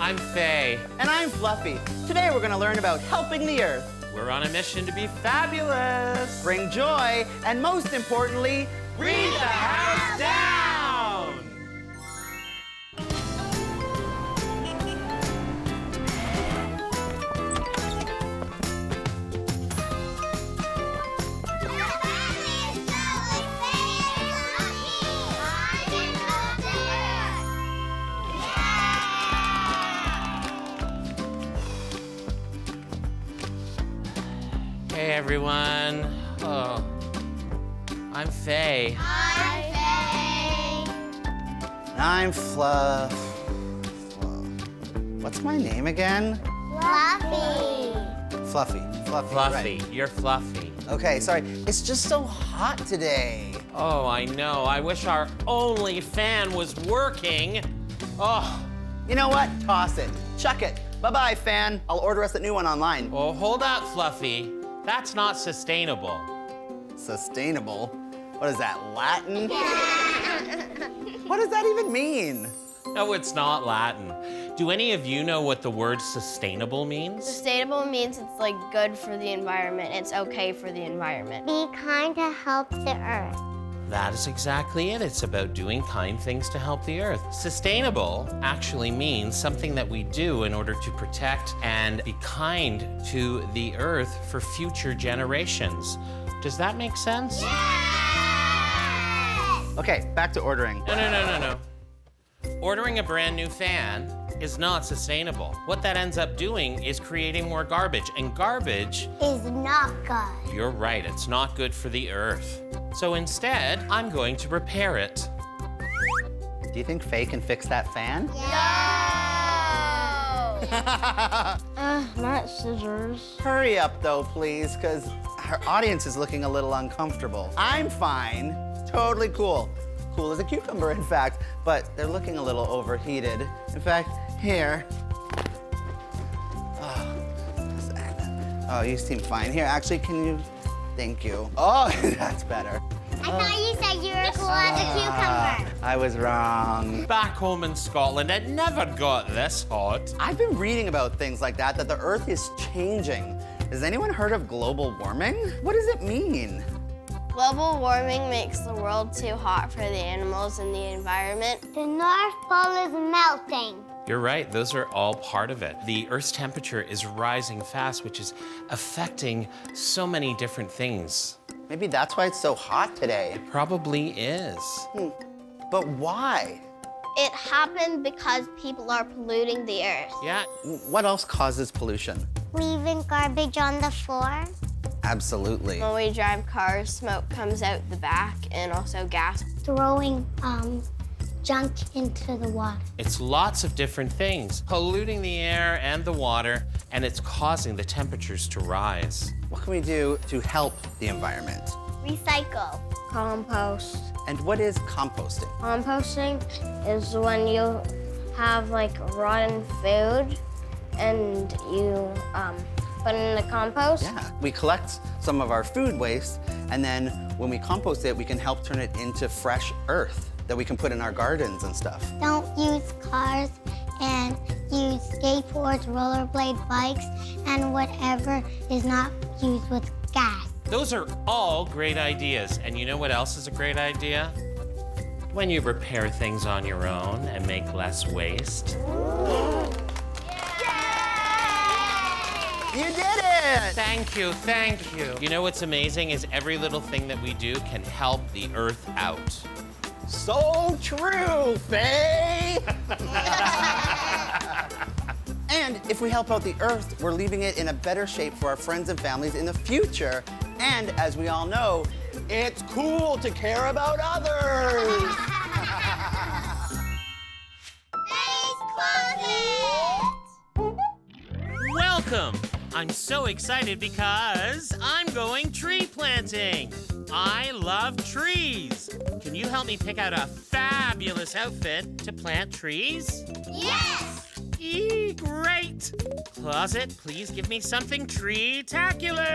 I'm Faye. And I'm Fluffy. Today we're gonna learn about helping the Earth. We're on a mission to be fabulous. Bring joy, and most importantly, Read the house down! Hey everyone. Oh, I'm Faye. I'm Faye. And I'm Fluff. What's my name again? Fluffy. Fluffy. Fluffy, right. you're Fluffy. Okay, sorry. It's just so hot today. Oh, I know. I wish our only fan was working. Oh, You know what? Toss it. Chuck it. Bye-bye, fan. I'll order us a new one online. well, hold up, Fluffy. That's not sustainable. Sustainable? What is that, Latin? What does that even mean? No, it's not Latin. Do any of you know what the word sustainable means? Sustainable means it's like good for the environment. It's okay for the environment. Be kind to help the Earth. That is exactly it. It's about doing kind things to help the Earth. Sustainable actually means something that we do in order to protect and be kind to the Earth for future generations. Does that make sense? Okay, back to ordering. No. Ordering a brand new fan is not sustainable. What that ends up doing is creating more garbage, and garbage, Is not good. you're right, it's not good for the Earth. So instead, I'm going to repair it. Do you think Faye can fix that fan? Not scissors. Hurry up, though, please, because our audience is looking a little uncomfortable. I'm fine. Totally cool. Cool as a cucumber, in fact, but they're looking a little overheated. In fact, here. Oh, you seem fine. Here, actually, can you? Thank you. Oh, that's better. I thought you said you were cool as a cucumber. I was wrong. Back home in Scotland, it never got this hot. I've been reading about things like that the Earth is changing. Has anyone heard of global warming? What does it mean? Global warming makes the world too hot for the animals and the environment. The North Pole is melting. You're right, those are all part of it. The Earth's temperature is rising fast, which is affecting so many different things. Maybe that's why it's so hot today. It probably is. But why? It happened because people are polluting the earth. Yeah, What else causes pollution? Leaving garbage on the floor. Absolutely. When we drive cars, smoke comes out the back and also gas. Throwing junk into the water. it's lots of different things, polluting the air and the water, and it's causing the temperatures to rise. What can we do to help the environment? Recycle. Compost. And what is composting? Composting is when you have like rotten food and you put it in the compost. Yeah, we collect some of our food waste, and then when we compost it, we can help turn it into fresh earth that we can put in our gardens and stuff. Don't use cars and use skateboards, rollerblade bikes, and whatever is not used with gas. Those are all great ideas. And you know what else is a great idea? When you repair things on your own and make less waste. You did it! Thank you, thank you. You know what's amazing is every little thing that we do can help the Earth out. So true, Faye! And if we help out the Earth, we're leaving it in a better shape for our friends and families in the future. And as we all know, it's cool to care about others! Welcome! I'm so excited because I'm going tree planting. I love trees. Can you help me pick out a fabulous outfit to plant trees? Yes! Great! Closet, please give me something tree-tacular.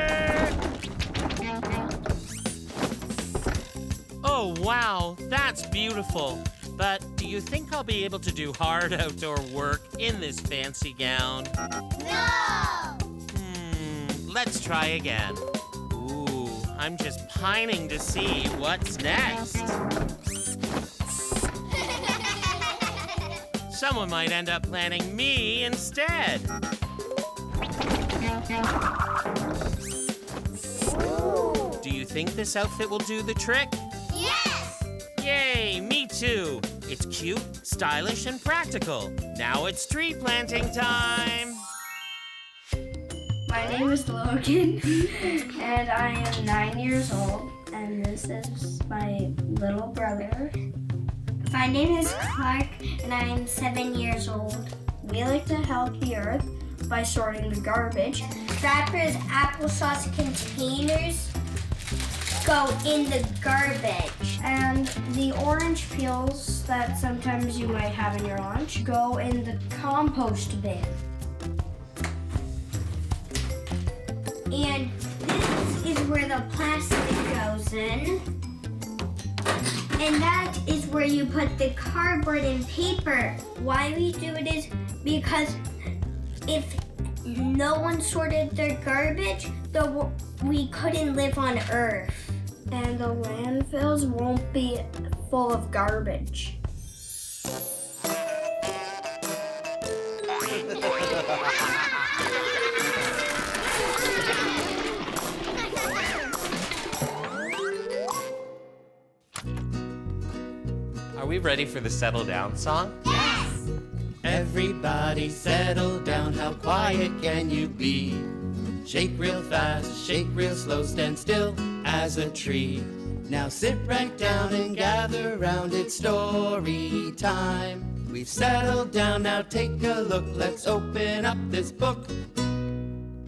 Oh, wow, that's beautiful. But do you you think I'll be able to do hard outdoor work in this fancy gown? No! Let's try again. Ooh, I'm just pining to see what's next. Someone might end up planning me instead. Do you think this outfit will do the trick? Yes! Yay, me too. It's cute, stylish, and practical. Now it's tree planting time. My name is Logan, and I am 9 years old, and this is my little brother. My name is Clark, and I am 7 years old. We like to help the earth by sorting the garbage. Wrappers, applesauce containers go in the garbage. And the orange peels that sometimes you might have in your lunch go in the compost bin. And this is where the plastic goes in. And that is where you put the cardboard and paper. Why we do it is because if no one sorted their garbage, we couldn't live on Earth. And the landfills won't be full of garbage. Are we ready for the settle down song? Yes! Everybody settle down, how quiet can you be? Shake real fast, shake real slow, stand still as a tree. Now sit right down and gather round, it's story time. We've settled down, now take a look, let's open up this book.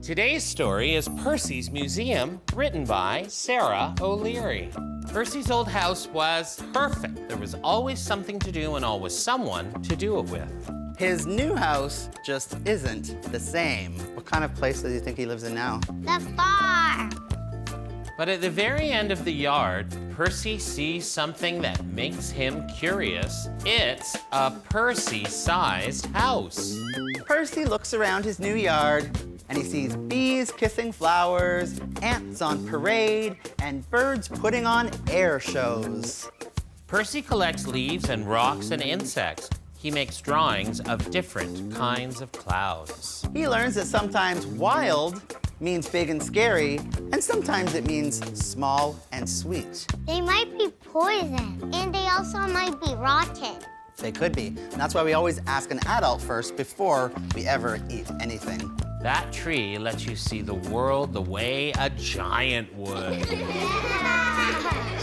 Today's story is Percy's Museum, written by Sarah O'Leary. Percy's old house was perfect. There was always something to do and always someone to do it with. His new house just isn't the same. What kind of place does he think he lives in now? The farm. But at the very end of the yard, Percy sees something that makes him curious. It's a Percy-sized house. Percy looks around his new yard and he sees bees kissing flowers, ants on parade, and birds putting on air shows. Percy collects leaves and rocks and insects. He makes drawings of different kinds of clouds. He learns that sometimes wild means big and scary, and sometimes it means small and sweet. They might be poison, and they also might be rotten. They could be, and that's why we always ask an adult first before we ever eat anything. That tree lets you see the world the way a giant would.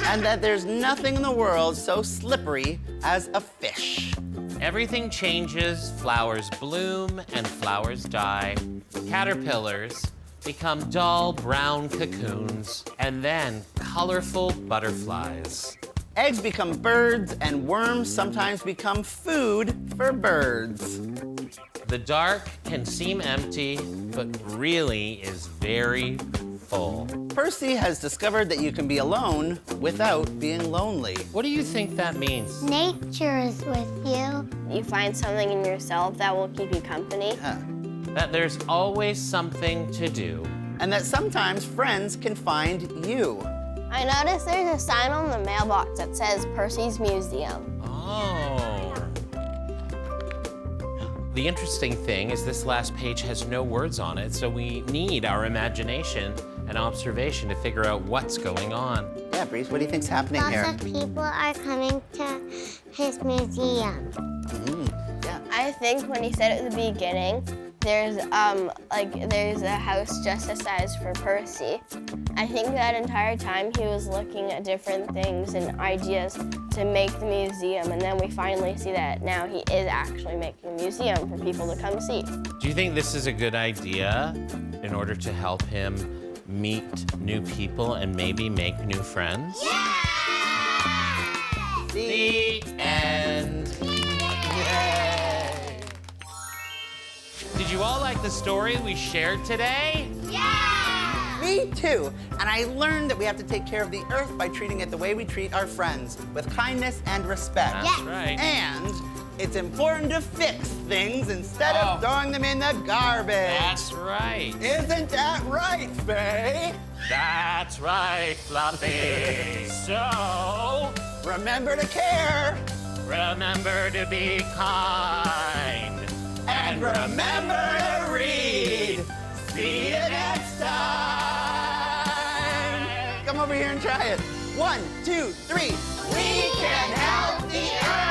And that there's nothing in the world so slippery as a fish. Everything changes, flowers bloom and flowers die. Caterpillars become dull brown cocoons, and then colorful butterflies. Eggs become birds, and worms sometimes become food for birds. The dark can seem empty, but really is very full. Percy has discovered that you can be alone without being lonely. What do you think that means? Nature is with you. You find something in yourself that will keep you company. Huh. That there's always something to do. And that sometimes friends can find you. I noticed there's a sign on the mailbox that says Percy's Museum. Oh. The interesting thing is this last page has no words on it, so we need our imagination and observation to figure out what's going on. Yeah, Breeze, what do you think's happening Lots here? of people are coming to his museum. Yeah. I think when he said at the beginning, there's a house just the size for Percy. I think that entire time he was looking at different things and ideas to make the museum, and then we finally see that now he is actually making a museum for people to come see. Do you think this is a good idea in order to help him meet new people and maybe make new friends? The end. Yay! Did you all like the story we shared today? Yeah! Me too. And I learned that we have to take care of the earth by treating it the way we treat our friends, with kindness and respect. That's right. And it's important to fix things instead of throwing them in the garbage. That's right. Isn't that right, Faye? That's right, Fluffy. So, Remember to care. remember to be kind. And remember to read. See you next time. Come over here and try it. 1, 2, 3. We can help the earth.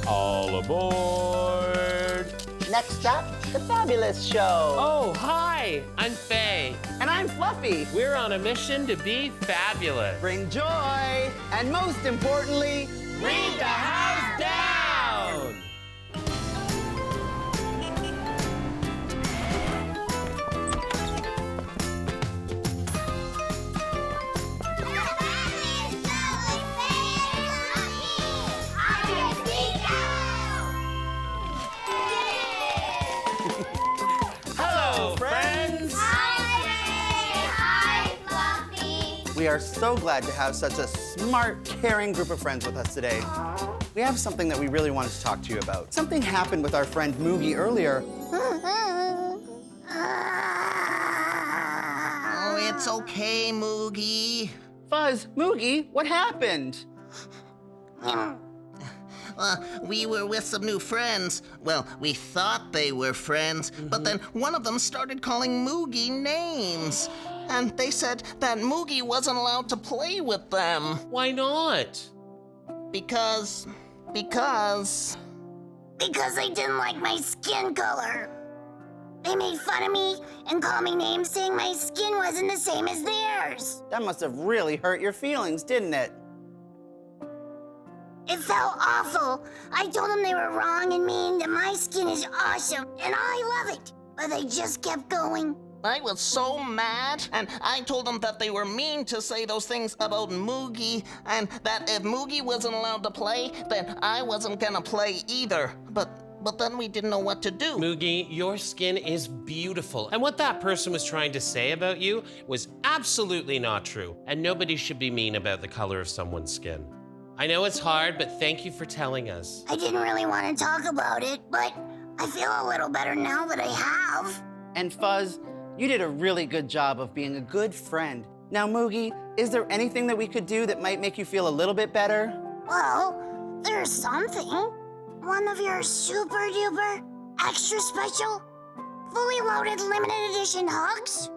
All aboard. Next up, the Fabulous Show. Oh, hi. I'm Faye. And I'm Fluffy. We're on a mission to be fabulous. Bring joy, and most importantly, Read the house down. Hello, friends. Hi, Fluffy. we are so glad to have such a smart, caring group of friends with us today. We have something that we really wanted to talk to you about. Something happened with our friend Moogie earlier. Oh, it's okay, Moogie. Fuzz, Moogie, what happened? We were with some new friends. Well, we thought they were friends, but then one of them started calling Moogie names. And they said that Moogie wasn't allowed to play with them. Why not? Because they didn't like my skin color. They made fun of me and called me names saying my skin wasn't the same as theirs. That must have really hurt your feelings, didn't it? It felt awful. I told them they were wrong and mean, that my skin is awesome, and I love it. But they just kept going. I was so mad, and I told them that they were mean to say those things about Moogie, and that if Moogie wasn't allowed to play, then I wasn't gonna play either. But then we didn't know what to do. Moogie, your skin is beautiful. And what that person was trying to say about you was absolutely not true. And nobody should be mean about the color of someone's skin. I know it's hard, but thank you for telling us. I didn't really want to talk about it, but I feel a little better now that I have. And Fuzz, you did a really good job of being a good friend. Now, Moogie, is there anything that we could do that might make you feel a little bit better? Well, there's something. One of your super duper, extra special, fully loaded limited edition hugs?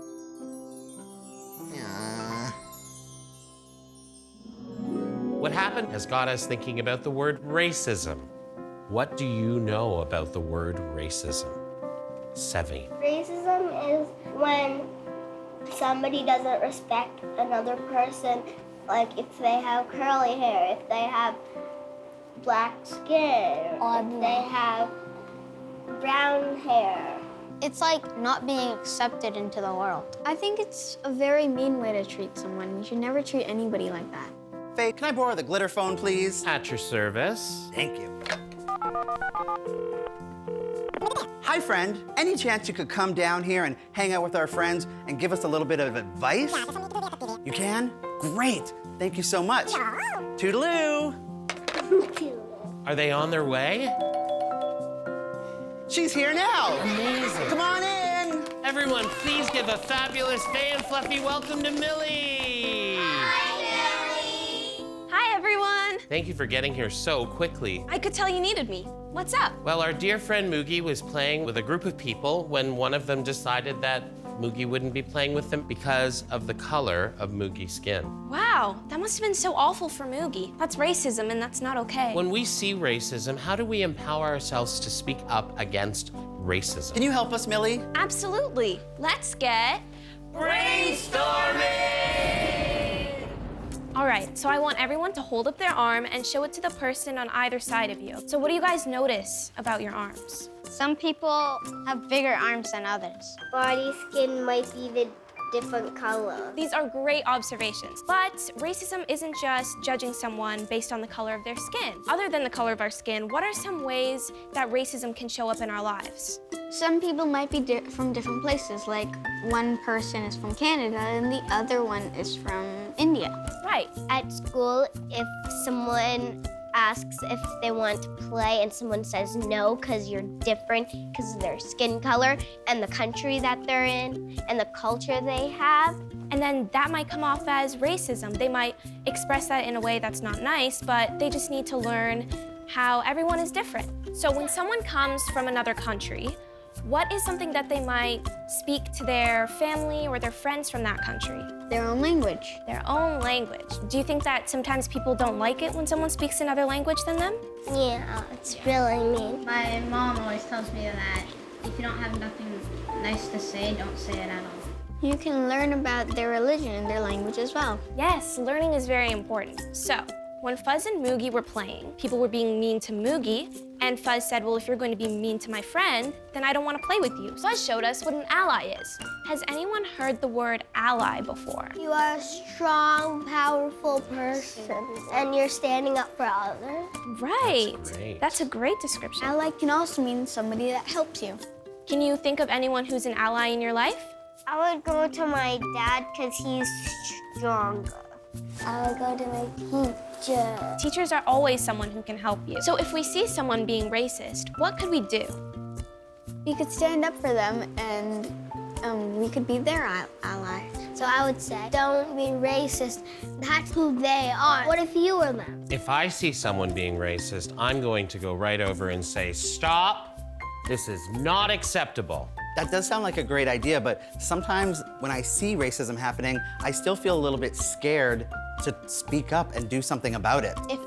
What happened has got us thinking about the word racism. What do you know about the word racism? Sevi. Racism is when somebody doesn't respect another person, like if they have curly hair, if they have black skin, or if they have brown hair. It's like not being accepted into the world. I think it's a very mean way to treat someone. You should never treat anybody like that. Faye, can I borrow the glitter phone, please? At your service. Thank you. Hi, friend. Any chance you could come down here and hang out with our friends and give us a little bit of advice? You can? Great. Thank you so much. Toodaloo. Are they on their way? She's here now. Amazing. Come on in. Everyone, please give a fabulous Faye and Fluffy welcome to Millie. Hi, everyone. Thank you for getting here so quickly. I could tell you needed me. What's up? Well, our dear friend Moogie was playing with a group of people when one of them decided that Moogie wouldn't be playing with them because of the color of Moogie's skin. Wow, that must have been so awful for Moogie. That's racism, and that's not okay. When we see racism, how do we empower ourselves to speak up against racism? Can you help us, Millie? Absolutely. Let's get brainstorming! All right, so I want everyone to hold up their arm and show it to the person on either side of you. So what do you guys notice about your arms? Some people have bigger arms than others. Body skin might be the different color. These are great observations. But racism isn't just judging someone based on the color of their skin. Other than the color of our skin, what are some ways that racism can show up in our lives? Some people might be from different places, like one person is from Canada and the other one is from India. Right. At school, if someone asks if they want to play and someone says no because you're different because of their skin color and the country that they're in and the culture they have. And then that might come off as racism. They might express that in a way that's not nice, but they just need to learn how everyone is different. So when someone comes from another country, what is something that they might speak to their family or their friends from that country? Their own language. Their own language. Do you think that sometimes people don't like it when someone speaks another language than them? Yeah, it's really mean. My mom always tells me that if you don't have nothing nice to say, don't say it at all. You can learn about their religion and their language as well. Yes, learning is very important. So, when Fuzz and Moogie were playing, people were being mean to Moogie, and Fuzz said, well, if you're going to be mean to my friend, then I don't want to play with you. Fuzz showed us what an ally is. Has anyone heard the word ally before? You are a strong, powerful person, and you're standing up for others. Right. That's great. That's a great description. Ally can also mean somebody that helps you. Can you think of anyone who's an ally in your life? I would go to my dad because he's stronger. I would go to my teacher. Teachers are always someone who can help you. So if we see someone being racist, what could we do? We could stand up for them and we could be their ally. So I would say, don't be racist. That's who they are. What if you were them? If I see someone being racist, I'm going to go right over and say, stop, this is not acceptable. That does sound like a great idea, but sometimes when I see racism happening, I still feel a little bit scared to speak up and do something about it. If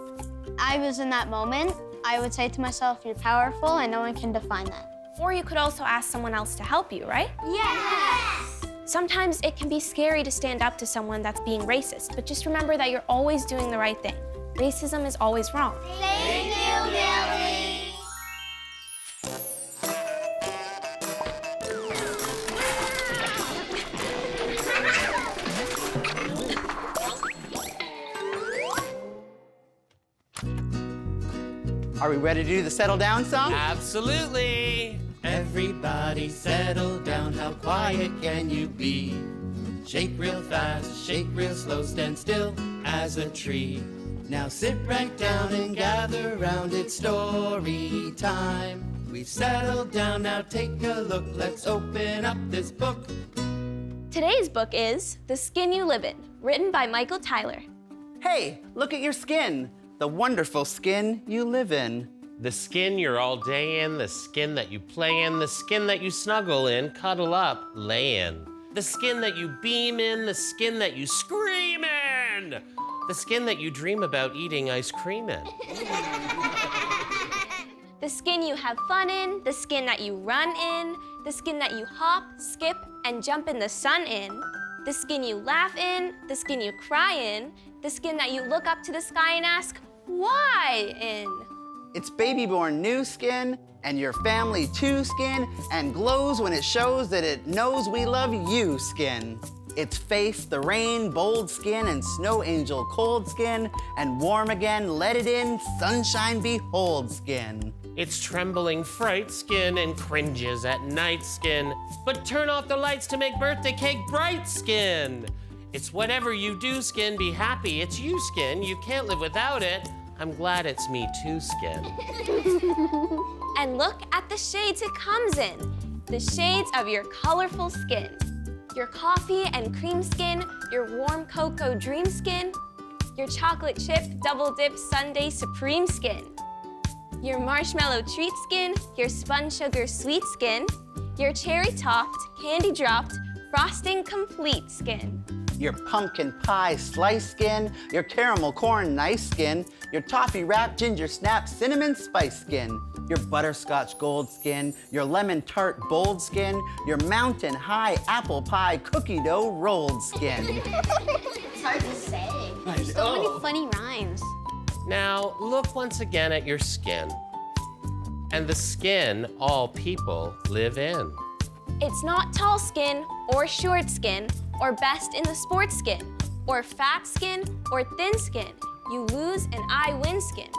I was in that moment, I would say to myself, you're powerful and no one can define that. Or you could also ask someone else to help you, right? Yes! Sometimes it can be scary to stand up to someone that's being racist, but just remember that you're always doing the right thing. Racism is always wrong. Thank you, Billy. Are we ready to do the settle down song? Absolutely. Everybody settle down, how quiet can you be? Shake real fast, shake real slow, stand still as a tree. Now sit right down and gather round, it's story time. We've settled down, now take a look, let's open up this book. Today's book is The Skin You Live In, written by Michael Tyler. Hey, look at your skin. The wonderful skin you live in. The skin you're all day in, the skin that you play in, the skin that you snuggle in, cuddle up, lay in. The skin that you beam in, the skin that you scream in. The skin that you dream about eating ice cream in. The skin you have fun in, the skin that you run in, the skin that you hop, skip, and jump in the sun in, the skin you laugh in, the skin you cry in, the skin that you look up to the sky and ask, why in? It's baby-born new skin, and your family too skin, and glows when it shows that it knows we love you skin. It's Faith the Rain, bold skin, and Snow Angel, cold skin, and warm again, let it in, sunshine behold skin. It's trembling fright skin and cringes at night skin, but turn off the lights to make birthday cake bright skin. It's whatever you do skin, be happy, it's you skin, you can't live without it. I'm glad it's me too skin. And look at the shades it comes in. The shades of your colorful skin. Your coffee and cream skin, your warm cocoa dream skin, your chocolate chip double dip sundae supreme skin, your marshmallow treat skin, your spun sugar sweet skin, your cherry topped, candy dropped, frosting complete skin. Your pumpkin pie slice skin, your caramel corn nice skin, your toffee wrapped ginger snap cinnamon spice skin, your butterscotch gold skin, your lemon tart bold skin, your mountain high apple pie cookie dough rolled skin. It's hard to say. There's so many funny rhymes. Now, look once again at your skin. And the skin all people live in. It's not tall skin or short skin or best in the sports skin, or fat skin, or thin skin, you lose and I win skin,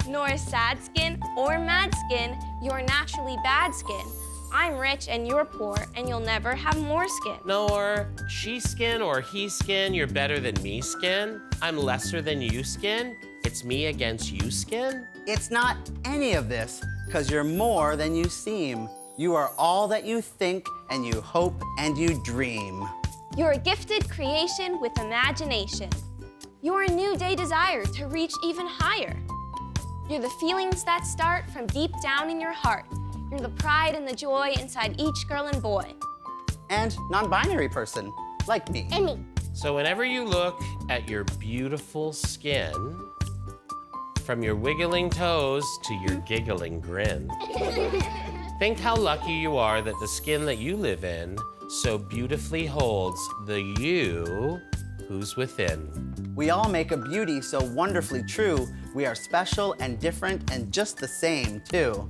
nor sad skin or mad skin, you're naturally bad skin. I'm rich and you're poor, and you'll never have more skin. Nor she skin or he skin, you're better than me skin. I'm lesser than you skin. It's me against you skin. It's not any of this, because you're more than you seem. You are all that you think and you hope and you dream. You're a gifted creation with imagination. You're a new day desire to reach even higher. You're the feelings that start from deep down in your heart. You're the pride and the joy inside each girl and boy. And non-binary person, like me. And me. So whenever you look at your beautiful skin, from your wiggling toes to your giggling grin, think how lucky you are that the skin that you live in so beautifully holds the you who's within. We all make a beauty so wonderfully true. We are special and different and just the same, too.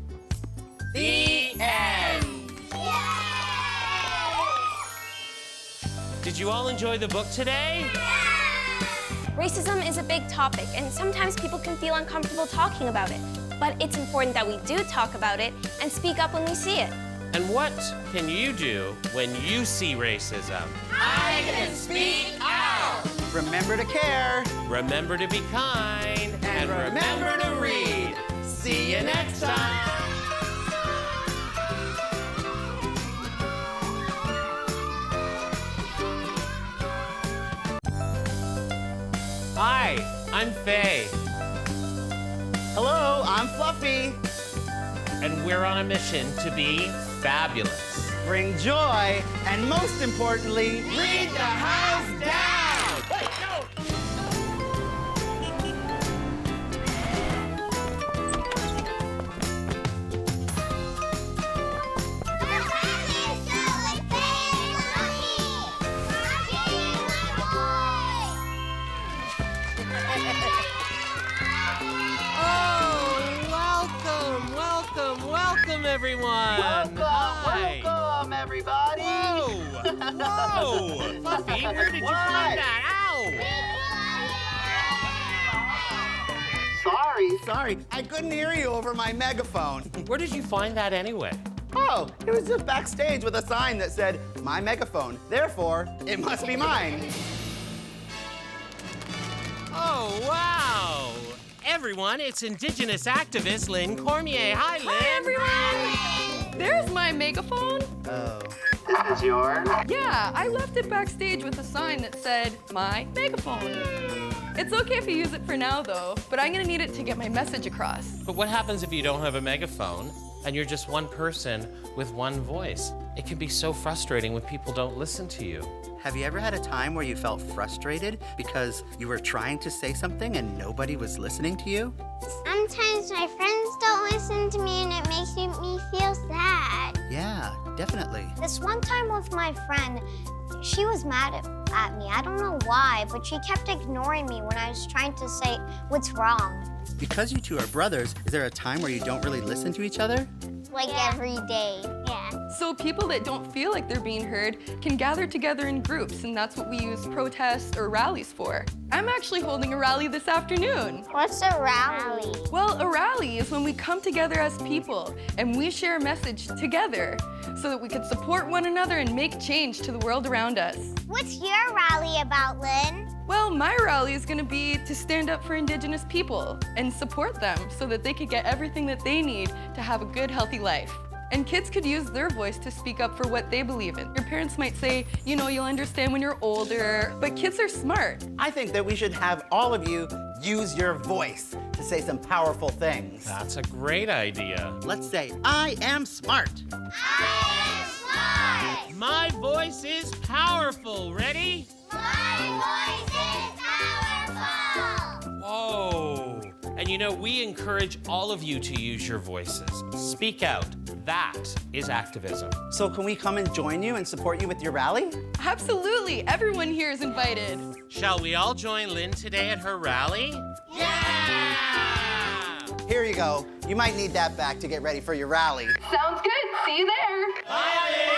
The end. Did you all enjoy the book today? Racism is a big topic, and sometimes people can feel uncomfortable talking about it. But it's important that we do talk about it and speak up when we see it. And what can you do when you see racism? I can speak out. Remember to care. Remember to be kind. And remember to read. See you next time. Hi, I'm Faye. Hello, I'm Fluffy. And we're on a mission to be fabulous. Bring joy, and most importantly, Read the house down. Wait, no. Welcome, everyone. Hi. Welcome, everybody. Whoa! Whoa! Fluffy, where did you find that? Ow! Sorry. I couldn't hear you over my megaphone. Where did you find that anyway? Oh, it was just backstage with a sign that said, my megaphone. Therefore, it must be mine. Oh, wow! Everyone, it's Indigenous activist Lynn Cormier. Hi, Lynn. Hi, everyone. There's my megaphone. Oh. This is yours? Yeah, I left it backstage with a sign that said, my megaphone. It's okay if you use it for now, though, but I'm gonna need it to get my message across. But what happens if you don't have a megaphone and you're just one person with one voice? It can be so frustrating when people don't listen to you. Have you ever had a time where you felt frustrated because you were trying to say something and nobody was listening to you? Sometimes my friends don't listen to me and it makes me feel sad. Yeah, definitely. This one time with my friend, she was mad at me. I don't know why, but she kept ignoring me when I was trying to say what's wrong. Because you two are brothers, is there a time where you don't really listen to each other? Like every day. Yeah. So people that don't feel like they're being heard can gather together in groups, and that's what we use protests or rallies for. I'm actually holding a rally this afternoon. What's a rally? Well, a rally is when we come together as people and we share a message together so that we could support one another and make change to the world around us. What's your rally about, Lynn? Well, my rally is gonna be to stand up for Indigenous people and support them so that they could get everything that they need to have a good, healthy life. And kids could use their voice to speak up for what they believe in. Your parents might say, you know, you'll understand when you're older, but kids are smart. I think that we should have all of you use your voice to say some powerful things. That's a great idea. Let's say, I am smart. I am smart! My voice is powerful. Ready? My voice is powerful! Whoa. And you know, we encourage all of you to use your voices. Speak out. That is activism. So can we come and join you and support you with your rally? Absolutely, everyone here is invited. Shall we all join Lynn today at her rally? Yeah! Here you go. You might need that back to get ready for your rally. Sounds good, see you there. Bye, Lynn!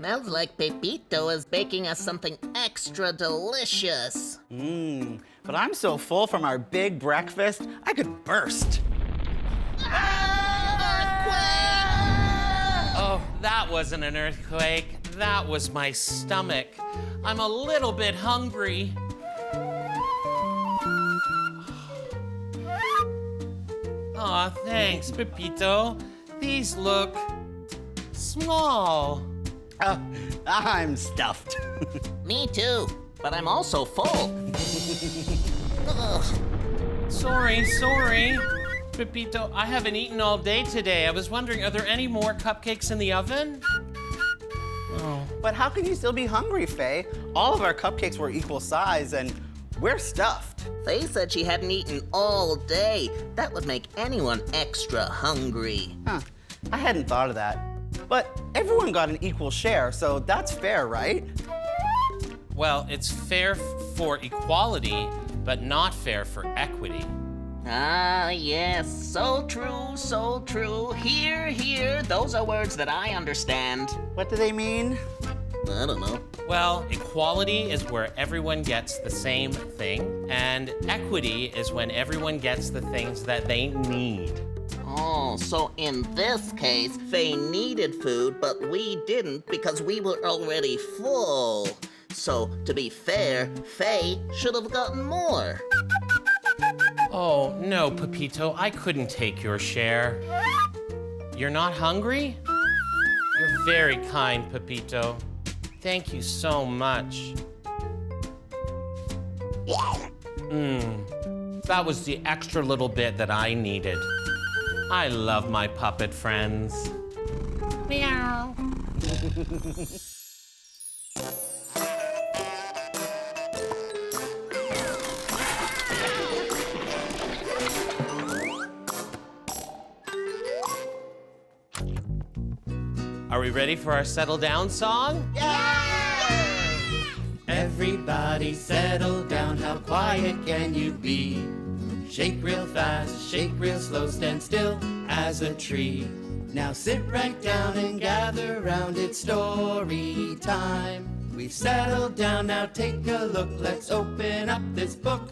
Smells like Pepito is baking us something extra delicious. But I'm so full from our big breakfast, I could burst. Oh, that wasn't an earthquake. That was my stomach. I'm a little bit hungry. Aw, thanks, Pepito. These look small. I'm stuffed. Me too, but I'm also full. Ugh. Sorry. Pepito, I haven't eaten all day today. I was wondering, are there any more cupcakes in the oven? Oh. But how can you still be hungry, Faye? All of our cupcakes were equal size and we're stuffed. Faye said she hadn't eaten all day. That would make anyone extra hungry. Huh, I hadn't thought of that. But everyone got an equal share, so that's fair, right? Well, it's fair for equality, but not fair for equity. Ah, yes, so true, so true. Hear, hear, those are words that I understand. What do they mean? I don't know. Well, equality is where everyone gets the same thing, and equity is when everyone gets the things that they need. Oh, so in this case, Faye needed food, but we didn't because we were already full. So, to be fair, Faye should have gotten more. Oh, no, Pepito, I couldn't take your share. You're not hungry? You're very kind, Pepito. Thank you so much. That was the extra little bit that I needed. I love my puppet friends. Meow. Are we ready for our settle down song? Everybody settle down, how quiet can you be? Shake real fast, shake real slow, stand still as a tree. Now sit right down and gather round, it's story time. We've settled down, now take a look, let's open up this book.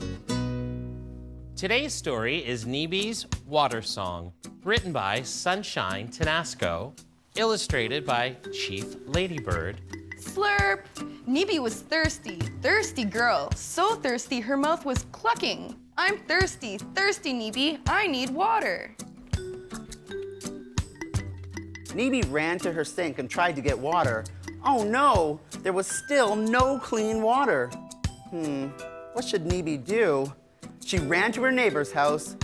Today's story is Neeby's Water Song, written by Sunshine Tenasco, illustrated by Chief Ladybird. Slurp! Neeby was thirsty, thirsty girl. So thirsty her mouth was clucking. I'm thirsty, thirsty Neeby, I need water. Neeby ran to her sink and tried to get water. Oh no, there was still no clean water. What should Neeby do? She ran to her neighbor's house.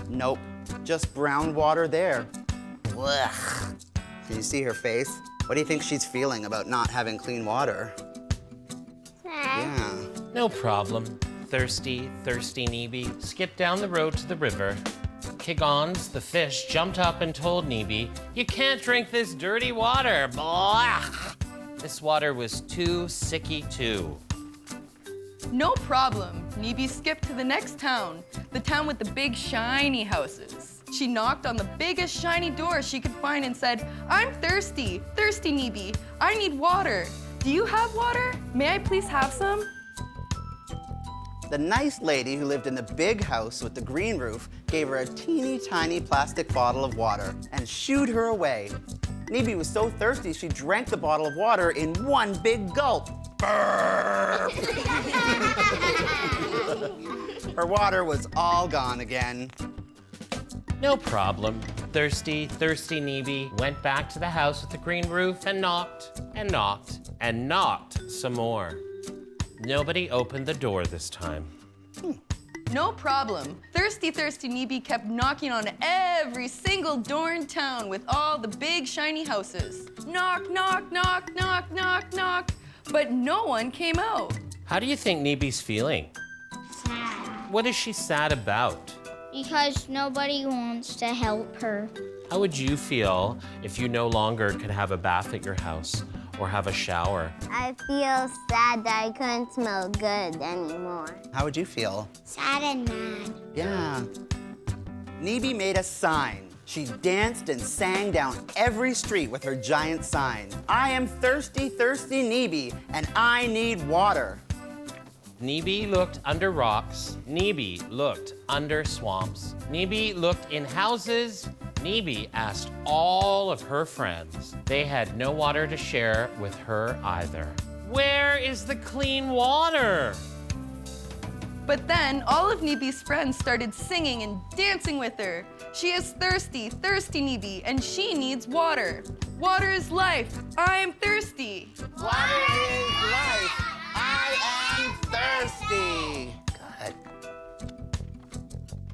Nope, just brown water there. Ugh. Can you see her face? What do you think she's feeling about not having clean water? Yeah. No problem. Thirsty, thirsty Neeby skipped down the road to the river. Kiggons, the fish, jumped up and told Neeby, "You can't drink this dirty water, blah." This water was too sicky too. No problem. Neeby skipped to the next town, the town with the big shiny houses. She knocked on the biggest shiny door she could find and said, "I'm thirsty, thirsty Neeby, I need water. Do you have water? May I please have some?" The nice lady who lived in the big house with the green roof gave her a teeny tiny plastic bottle of water and shooed her away. Neeby was so thirsty she drank the bottle of water in one big gulp. Burp! Her water was all gone again. No problem. Thirsty, thirsty Neeby went back to the house with the green roof and knocked and knocked and knocked some more. Nobody opened the door this time. No problem. Thirsty, thirsty Neeby kept knocking on every single door in town with all the big shiny houses. Knock, knock, knock, knock, knock, knock. But no one came out. How do you think Neeby's feeling? Sad. What is she sad about? Because nobody wants to help her. How would you feel if you no longer could have a bath at your house or have a shower? I feel sad that I couldn't smell good anymore. How would you feel? Sad and mad. Yeah. Neeby made a sign. She danced and sang down every street with her giant sign. I am thirsty, thirsty Neeby, and I need water. Neeby looked under rocks. Neeby looked under swamps. Neeby looked in houses. Neeby asked all of her friends. They had no water to share with her either. Where is the clean water? But then all of Neeby's friends started singing and dancing with her. She is thirsty, thirsty Neeby, and she needs water. Water is life. I am thirsty. Water is life. I am thirsty. Good.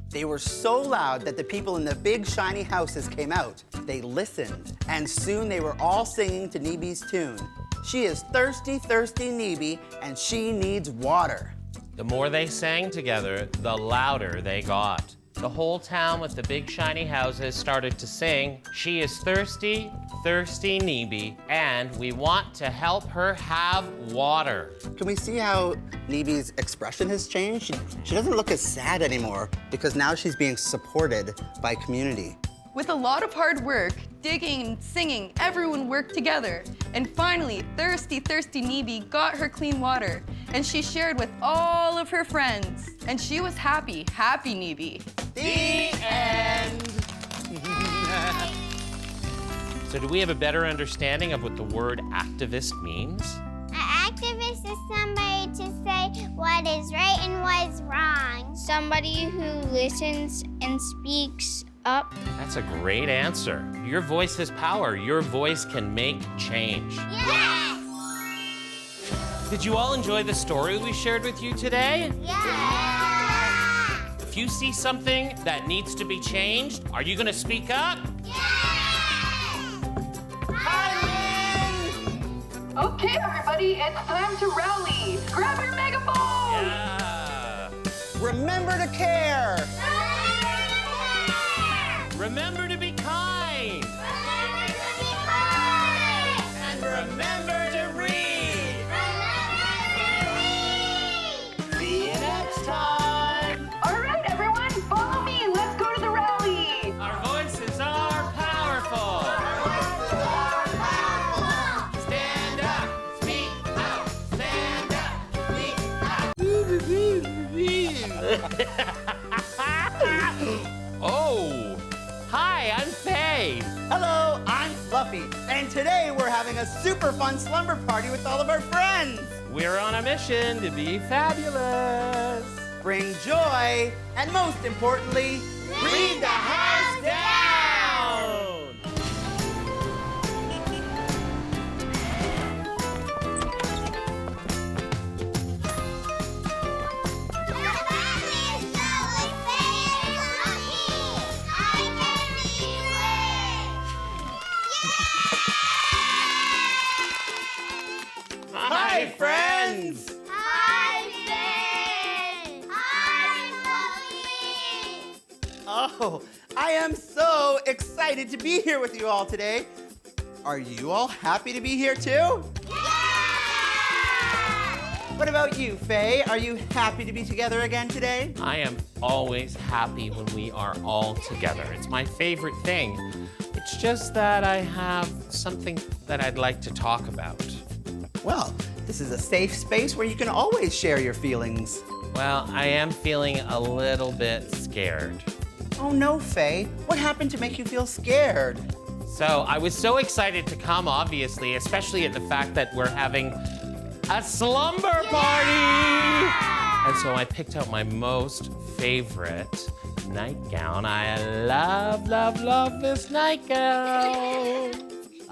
They were so loud that the people in the big shiny houses came out. They listened, and soon they were all singing to Neeby's tune. She is thirsty, thirsty Neeby, and she needs water. The more they sang together, the louder they got. The whole town with the big shiny houses started to sing, she is thirsty, thirsty Neeby, and we want to help her have water. Can we see how Neeby's expression has changed? She doesn't look as sad anymore because now she's being supported by community. With a lot of hard work, digging and singing, everyone worked together. And finally, thirsty, thirsty Neeby got her clean water, and she shared with all of her friends. And she was happy, happy Neeby. The end. So do we have a better understanding of what the word activist means? An activist is somebody to say what is right and what is wrong. Somebody who listens and speaks up. That's a great answer. Your voice has power. Your voice can make change. Yes! Did you all enjoy the story we shared with you today? Yeah! If you see something that needs to be changed, are you gonna speak up? Okay, everybody, it's time to rally. Grab your megaphone! Yeah. Remember to care. Remember to be kind. And remember to read. See you next time. All right, everyone, follow me. Let's go to the rally. Our voices are powerful. Stand up, speak out. Stand up, speak out. Oh, hi, I'm Faye. Hello, I'm Fluffy. And today we're having a super fun slumber party with all of our friends. We're on a mission to be fabulous. Bring joy, and most importantly, read the house down. Hi, friends. Hi, Ben! Hi, Fluffy! Oh, I am so excited to be here with you all today. Are you all happy to be here too? Yeah! What about you, Faye? Are you happy to be together again today? I am always happy when we are all together. It's my favorite thing. It's just that I have something that I'd like to talk about. Well, this is a safe space where you can always share your feelings. Well, I am feeling a little bit scared. Oh no, Faye. What happened to make you feel scared? So I was so excited to come, obviously, especially at the fact that we're having a slumber party. And so I picked out my most favorite nightgown. I love, love, love this nightgown.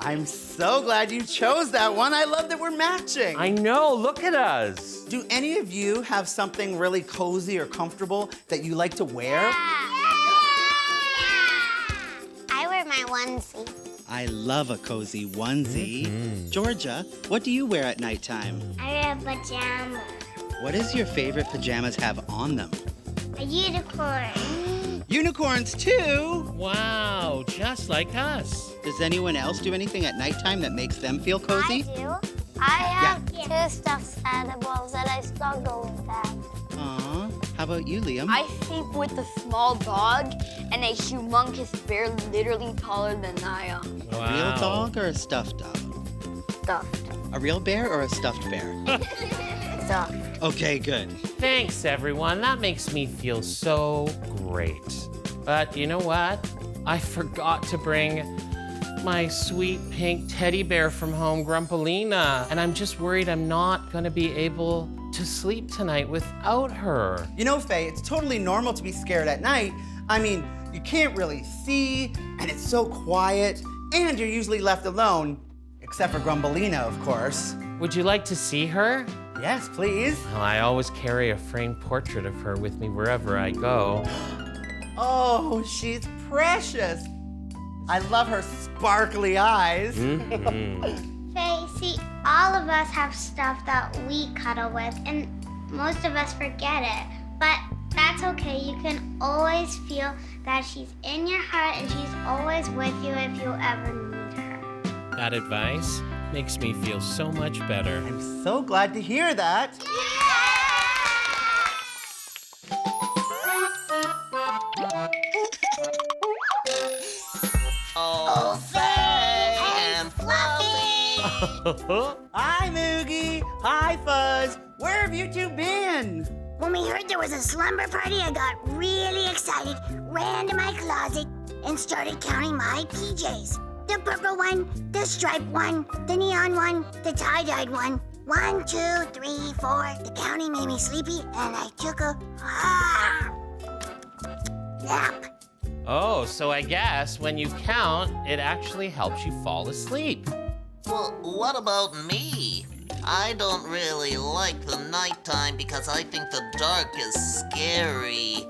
I'm so glad you chose that one. I love that we're matching. I know, look at us. Do any of you have something really cozy or comfortable that you like to wear? I wear my onesie. I love a cozy onesie. Georgia, what do you wear at nighttime? I wear pajamas. What does your favorite pajamas have on them? A unicorn. Unicorns too! Wow, just like us. Does anyone else do anything at nighttime that makes them feel cozy? I do. I have two stuffed animals and I struggle with that. Aw. How about you, Liam? I think with a small dog and a humongous bear literally taller than I am. A real dog or a stuffed dog? Stuffed. A real bear or a stuffed bear? Stuffed. Okay, good. Thanks, everyone. That makes me feel so great. But you know what? I forgot to bring my sweet pink teddy bear from home, Grumpalina. And I'm just worried I'm not gonna be able to sleep tonight without her. You know, Faye, it's totally normal to be scared at night. I mean, you can't really see, and it's so quiet, and you're usually left alone, except for Grumpalina, of course. Would you like to see her? Yes, please. Well, I always carry a framed portrait of her with me wherever I go. Oh, she's precious. I love her sparkly eyes. Faye, see, all of us have stuff that we cuddle with, and most of us forget it. But that's okay. You can always feel that she's in your heart and she's always with you if you ever need her. That advice makes me feel so much better. I'm so glad to hear that. Oh, Faye and Fluffy! Hi, Moogie. Hi, Fuzz. Where have you two been? When we heard there was a slumber party, I got really excited, ran to my closet, and started counting my PJs. The purple one, the striped one, the neon one, the tie-dyed one. 1, 2, 3, 4. The counting made me sleepy, and I took a nap. Oh, so I guess when you count, it actually helps you fall asleep. Well, what about me? I don't really like the nighttime because I think the dark is scary.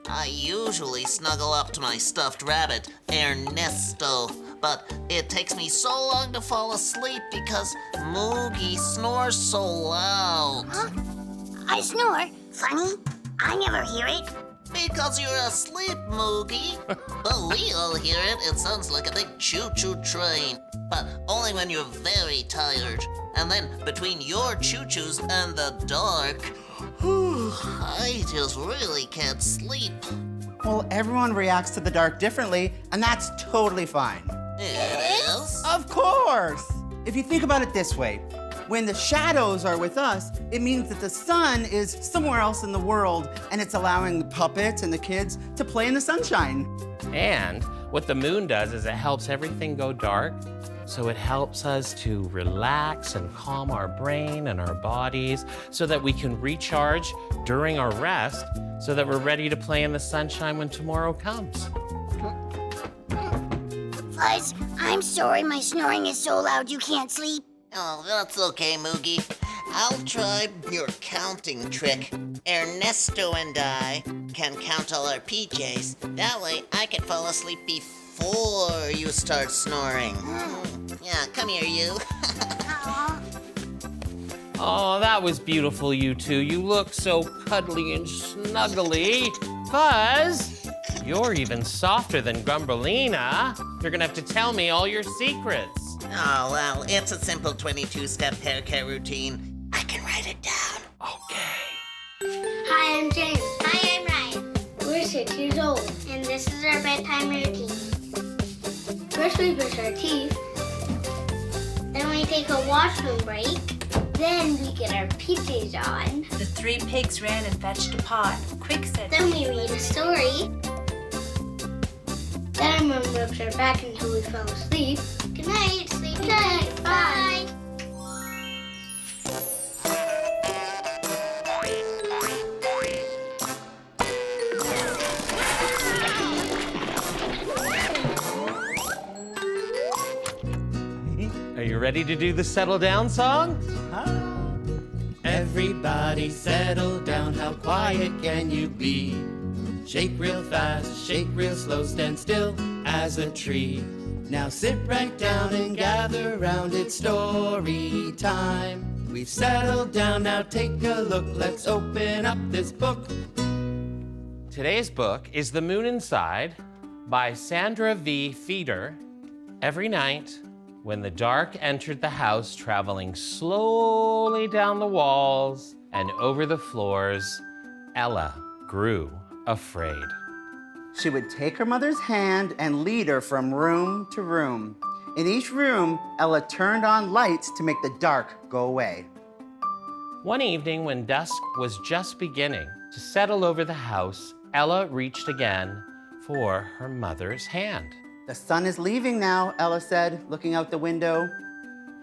I usually snuggle up to my stuffed rabbit, Ernesto, but it takes me so long to fall asleep because Moogie snores so loud. Huh? I snore? Funny? I never hear it. Because you're asleep, Moogie. But we all hear it. It sounds like a big choo-choo train. But only when you're very tired. And then between your choo-choos and the dark, I just really can't sleep. Well, everyone reacts to the dark differently, and that's totally fine. It is? Of course! If you think about it this way, when the shadows are with us, it means that the sun is somewhere else in the world, and it's allowing the puppets and the kids to play in the sunshine. And what the moon does is it helps everything go dark. So it helps us to relax and calm our brain and our bodies so that we can recharge during our rest so that we're ready to play in the sunshine when tomorrow comes. Fuzz, I'm sorry my snoring is so loud you can't sleep. Oh, that's okay, Moogie. I'll try your counting trick. Ernesto and I can count all our PJs. That way I can fall asleep before you start snoring. Yeah, come here, you. Oh, that was beautiful, you two. You look so cuddly and snuggly. Fuzz, you're even softer than Grumpalina. You're gonna have to tell me all your secrets. Oh, well, it's a simple 22-step haircare routine. I can write it down. Okay. Hi, I'm James. Hi, I'm Ryan. We're 6 years old, and this is our bedtime routine. First, we brush our teeth. Then we take a washroom break. Then we get our PJs on. The 3 pigs ran and fetched a pot. Quick, said. Then we read a story. Then our mom rubs our back until we fall asleep. Good night, sleep tight. Bye. Are you ready to do the settle down song? Everybody settle down, how quiet can you be? Shake real fast, shake real slow, stand still as a tree. Now sit right down and gather round, it's story time. We've settled down, now take a look, let's open up this book. Today's book is The Moon Inside by Sandra V. Feeder. Every night, when the dark entered the house, traveling slowly down the walls and over the floors, Ella grew afraid. She would take her mother's hand and lead her from room to room. In each room, Ella turned on lights to make the dark go away. One evening when dusk was just beginning to settle over the house, Ella reached again for her mother's hand. The sun is leaving now, Ella said, looking out the window.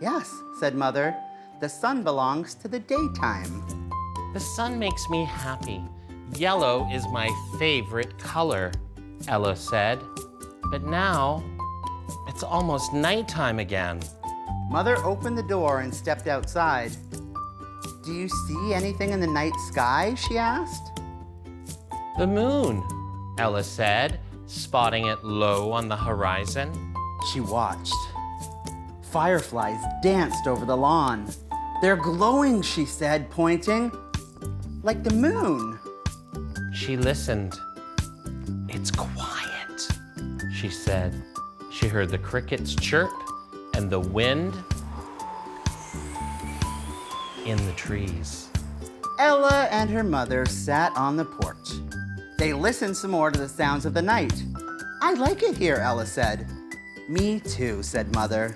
Yes, said Mother, the sun belongs to the daytime. The sun makes me happy. Yellow is my favorite color, Ella said. But now, it's almost nighttime again. Mother opened the door and stepped outside. Do you see anything in the night sky? She asked. The moon, Ella said, spotting it low on the horizon. She watched. Fireflies danced over the lawn. They're glowing, she said, pointing, like the moon. She listened. It's quiet, she said. She heard the crickets chirp and the wind in the trees. Ella and her mother sat on the porch. They listened some more to the sounds of the night. I like it here, Ella said. Me too, said Mother.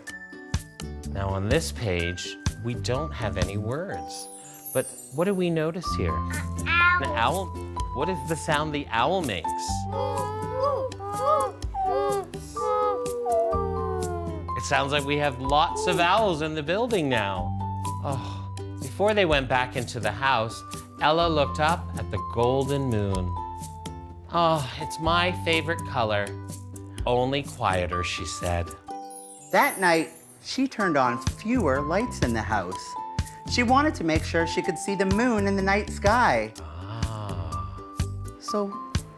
Now on this page, we don't have any words. But what do we notice here? An owl. What is the sound the owl makes? It sounds like we have lots of owls in the building now. Oh. Before they went back into the house, Ella looked up at the golden moon. Oh, it's my favorite color. Only quieter, she said. That night, she turned on fewer lights in the house. She wanted to make sure she could see the moon in the night sky. Ah. So,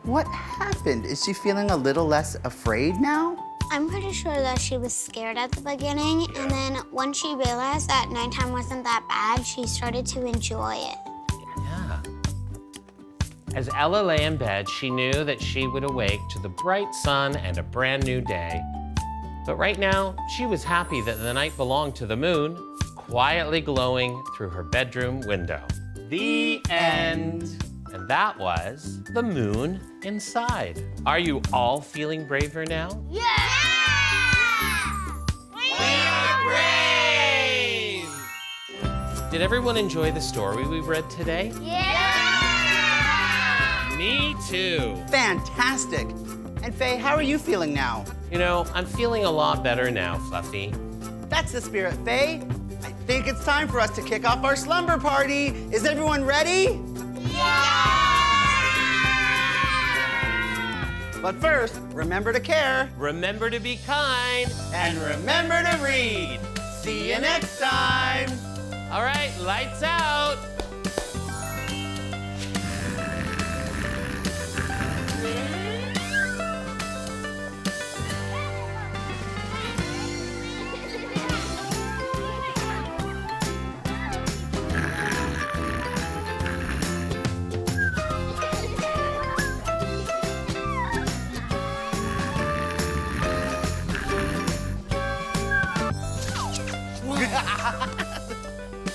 what happened? Is she feeling a little less afraid now? I'm pretty sure that she was scared at the beginning, and then once she realized that nighttime wasn't that bad, she started to enjoy it. Yeah. As Ella lay in bed, she knew that she would awake to the bright sun and a brand new day. But right now, she was happy that the night belonged to the moon, quietly glowing through her bedroom window. The end. And that was The Moon Inside. Are you all feeling braver now? Yeah! We are brave! Did everyone enjoy the story we read today? Yeah! Me too. Fantastic. And Faye, how are you feeling now? You know, I'm feeling a lot better now, Fluffy. That's the spirit, Faye. I think it's time for us to kick off our slumber party. Is everyone ready? Yeah! But first, remember to care. Remember to be kind. And remember to read. See you next time. All right, lights out.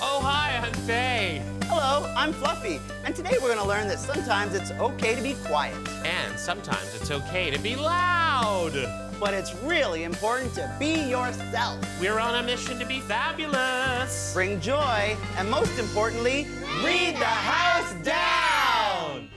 Oh, hi, I'm Faye. Hello, I'm Fluffy. And today we're going to learn that sometimes it's okay to be quiet. And sometimes it's okay to be loud. But it's really important to be yourself. We're on a mission to be fabulous. Bring joy, and most importantly, read the house down.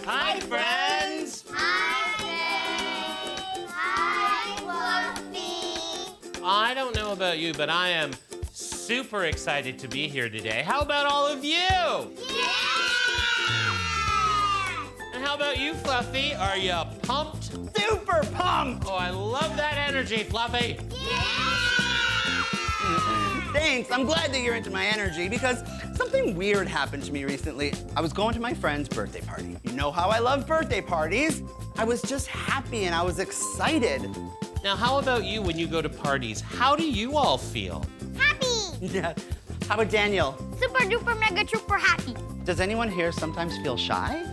Hi, friends. Hi, Faye. Hi, Fluffy. I don't know about you, but I am super excited to be here today. How about all of you? Yeah! And how about you, Fluffy? Are you pumped? Super pumped. Oh, I love that energy, Fluffy. Thanks, I'm glad that you're into my energy because something weird happened to me recently. I was going to my friend's birthday party. You know how I love birthday parties. I was just happy and I was excited. Now, how about you when you go to parties? How do you all feel? Happy. Yeah. How about Daniel? Super duper mega super happy. Does anyone here sometimes feel shy?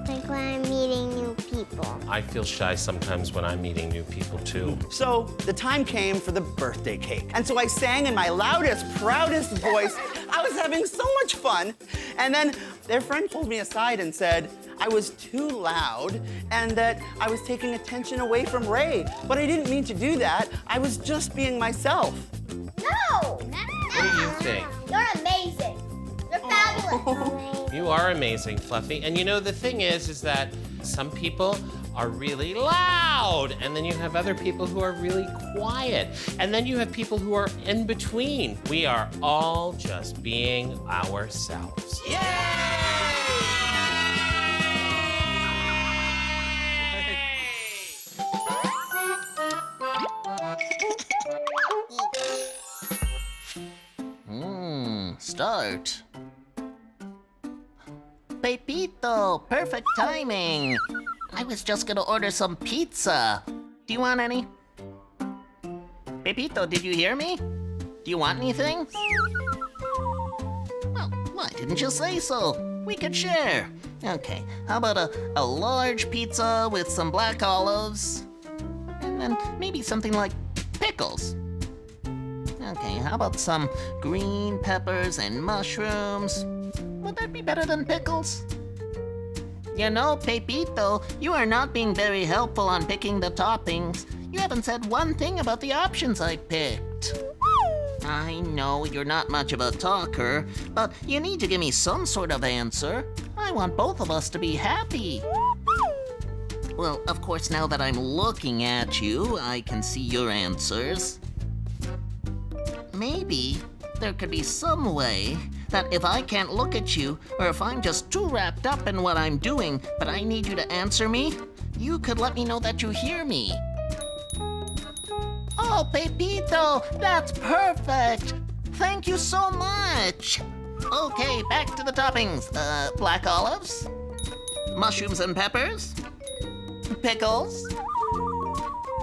Like when I'm meeting new people. I feel shy sometimes when I'm meeting new people too. So the time came for the birthday cake. And so I sang in my loudest, proudest voice. I was having so much fun. And then their friend pulled me aside and said I was too loud and that I was taking attention away from Ray. But I didn't mean to do that. I was just being myself. No! What do you think? You're amazing. You're fabulous. You are amazing, Fluffy. And you know, the thing is that some people are really loud, and then you have other people who are really quiet, and then you have people who are in between. We are all just being ourselves. Start. Pepito, perfect timing. I was just gonna order some pizza. Do you want any? Pepito, did you hear me? Do you want anything? Well, why didn't you say so? We could share. Okay, how about a large pizza with some black olives? And then maybe something like pickles. Okay, how about some green peppers and mushrooms? Would that be better than pickles? You know, Pepito, you are not being very helpful on picking the toppings. You haven't said one thing about the options I picked. I know you're not much of a talker, but you need to give me some sort of answer. I want both of us to be happy. Well, of course, now that I'm looking at you, I can see your answers. Maybe there could be some way that if I can't look at you, or if I'm just too wrapped up in what I'm doing, but I need you to answer me, you could let me know that you hear me. Oh, Pepito, that's perfect. Thank you so much. Okay, back to the toppings. Black olives, mushrooms and peppers, pickles.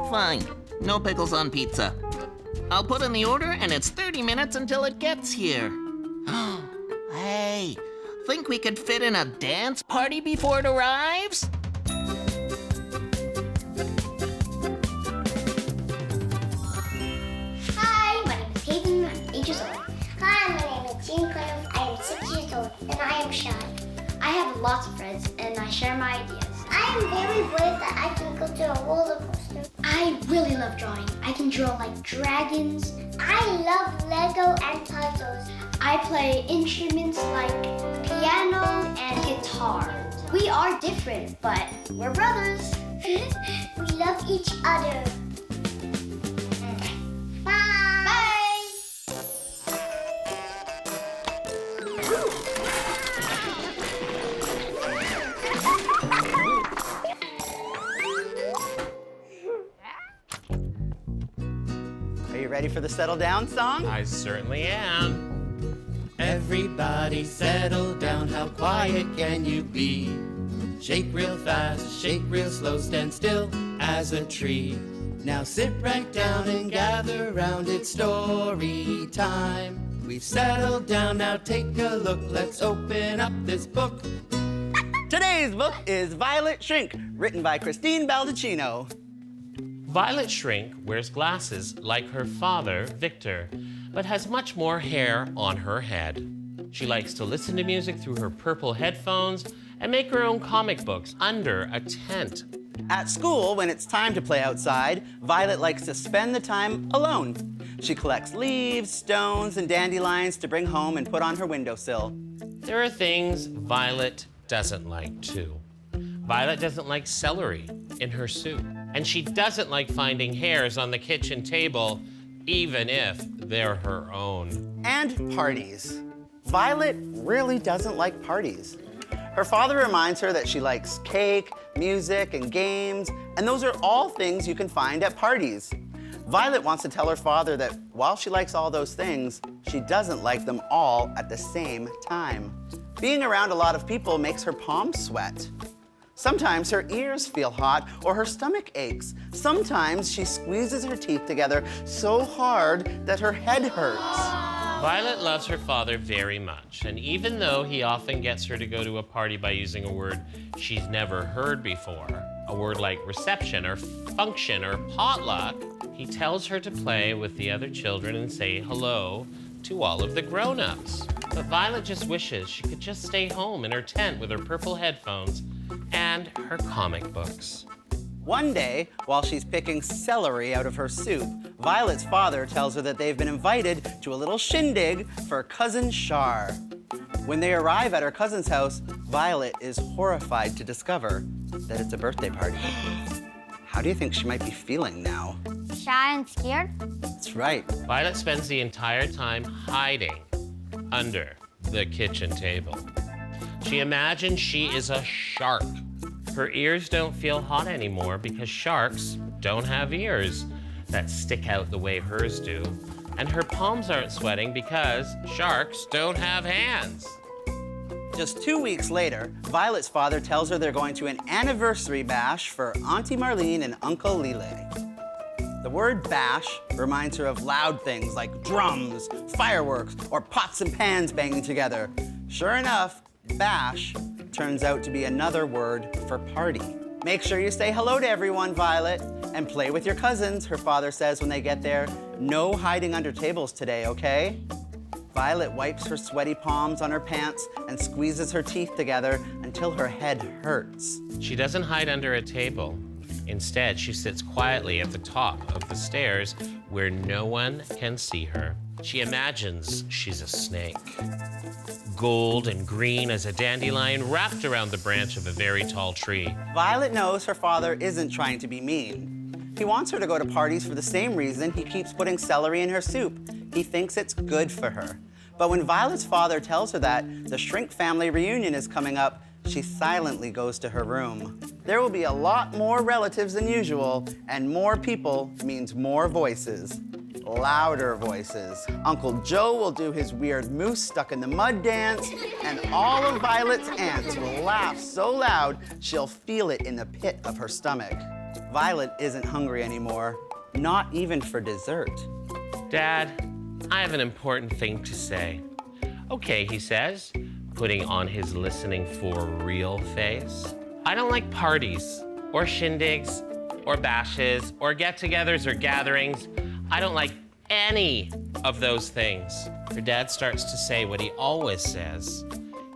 Fine, no pickles on pizza. I'll put in the order, and it's 30 minutes until it gets here. Hey, think we could fit in a dance party before it arrives? Hi, my name is Hayden. I'm 8 years old. Hi, my name is Jean Clem. I am 6 years old, and I am shy. I have lots of friends, and I share my ideas. I am very brave that I can go to a roller coaster. I really love drawing. I can draw like dragons. I love Lego and puzzles. I play instruments like piano and guitar. We are different, but we're brothers. We love each other. Bye. Bye. Are you ready for the settle down song? I certainly am. Everybody settle down, how quiet can you be? Shake real fast, shake real slow, stand still as a tree. Now sit right down and gather round, it's story time. We've settled down, now take a look, let's open up this book. Today's book is Violet Shrink, written by Christine Baldacchino. Violet Shrink wears glasses like her father, Victor, but has much more hair on her head. She likes to listen to music through her purple headphones and make her own comic books under a tent. At school, when it's time to play outside, Violet likes to spend the time alone. She collects leaves, stones, and dandelions to bring home and put on her windowsill. There are things Violet doesn't like too. Violet doesn't like celery in her soup, and she doesn't like finding hairs on the kitchen table, even if they're her own. And parties. Violet really doesn't like parties. Her father reminds her that she likes cake, music, and games, and those are all things you can find at parties. Violet wants to tell her father that while she likes all those things, she doesn't like them all at the same time. Being around a lot of people makes her palms sweat. Sometimes her ears feel hot or her stomach aches. Sometimes she squeezes her teeth together so hard that her head hurts. Violet loves her father very much, and even though he often gets her to go to a party by using a word she's never heard before, a word like reception or function or potluck, he tells her to play with the other children and say hello to all of the grown-ups. But Violet just wishes she could just stay home in her tent with her purple headphones and her comic books. One day, while she's picking celery out of her soup, Violet's father tells her that they've been invited to a little shindig for cousin Shar. When they arrive at her cousin's house, Violet is horrified to discover that it's a birthday party. How do you think she might be feeling now? Shy and scared? That's right. Violet spends the entire time hiding under the kitchen table. She imagines she is a shark. Her ears don't feel hot anymore because sharks don't have ears that stick out the way hers do. And her palms aren't sweating because sharks don't have hands. Just 2 weeks later, Violet's father tells her they're going to an anniversary bash for Auntie Marlene and Uncle Lile. The word bash reminds her of loud things like drums, fireworks, or pots and pans banging together. Sure enough, bash turns out to be another word for party. Make sure you say hello to everyone, Violet, and play with your cousins, her father says when they get there. No hiding under tables today, okay? Violet wipes her sweaty palms on her pants and squeezes her teeth together until her head hurts. She doesn't hide under a table. Instead, she sits quietly at the top of the stairs where no one can see her. She imagines she's a snake. Gold and green as a dandelion wrapped around the branch of a very tall tree. Violet knows her father isn't trying to be mean. He wants her to go to parties for the same reason he keeps putting celery in her soup. He thinks it's good for her. But when Violet's father tells her that the Shrink family reunion is coming up, she silently goes to her room. There will be a lot more relatives than usual, and more people means more voices. Louder voices. Uncle Joe will do his weird moose stuck in the mud dance, and all of Violet's aunts will laugh so loud she'll feel it in the pit of her stomach. Violet isn't hungry anymore, not even for dessert. Dad, I have an important thing to say. Okay, he says, putting on his listening for real face. I don't like parties, or shindigs, or bashes, or get-togethers, or gatherings. I don't like any of those things. Her dad starts to say what he always says.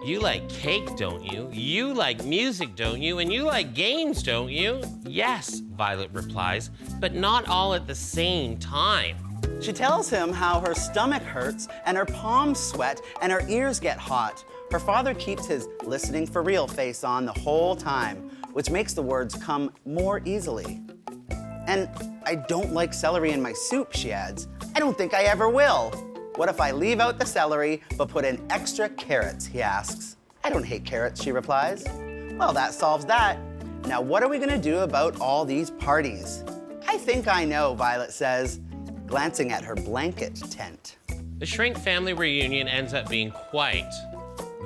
You like cake, don't you? You like music, don't you? And you like games, don't you? Yes, Violet replies, but not all at the same time. She tells him how her stomach hurts and her palms sweat and her ears get hot. Her father keeps his listening for real face on the whole time, which makes the words come more easily. And I don't like celery in my soup, she adds. I don't think I ever will. What if I leave out the celery but put in extra carrots, he asks. I don't hate carrots, she replies. Well, that solves that. Now what are we gonna do about all these parties? I think I know, Violet says, glancing at her blanket tent. The Shrink family reunion ends up being quite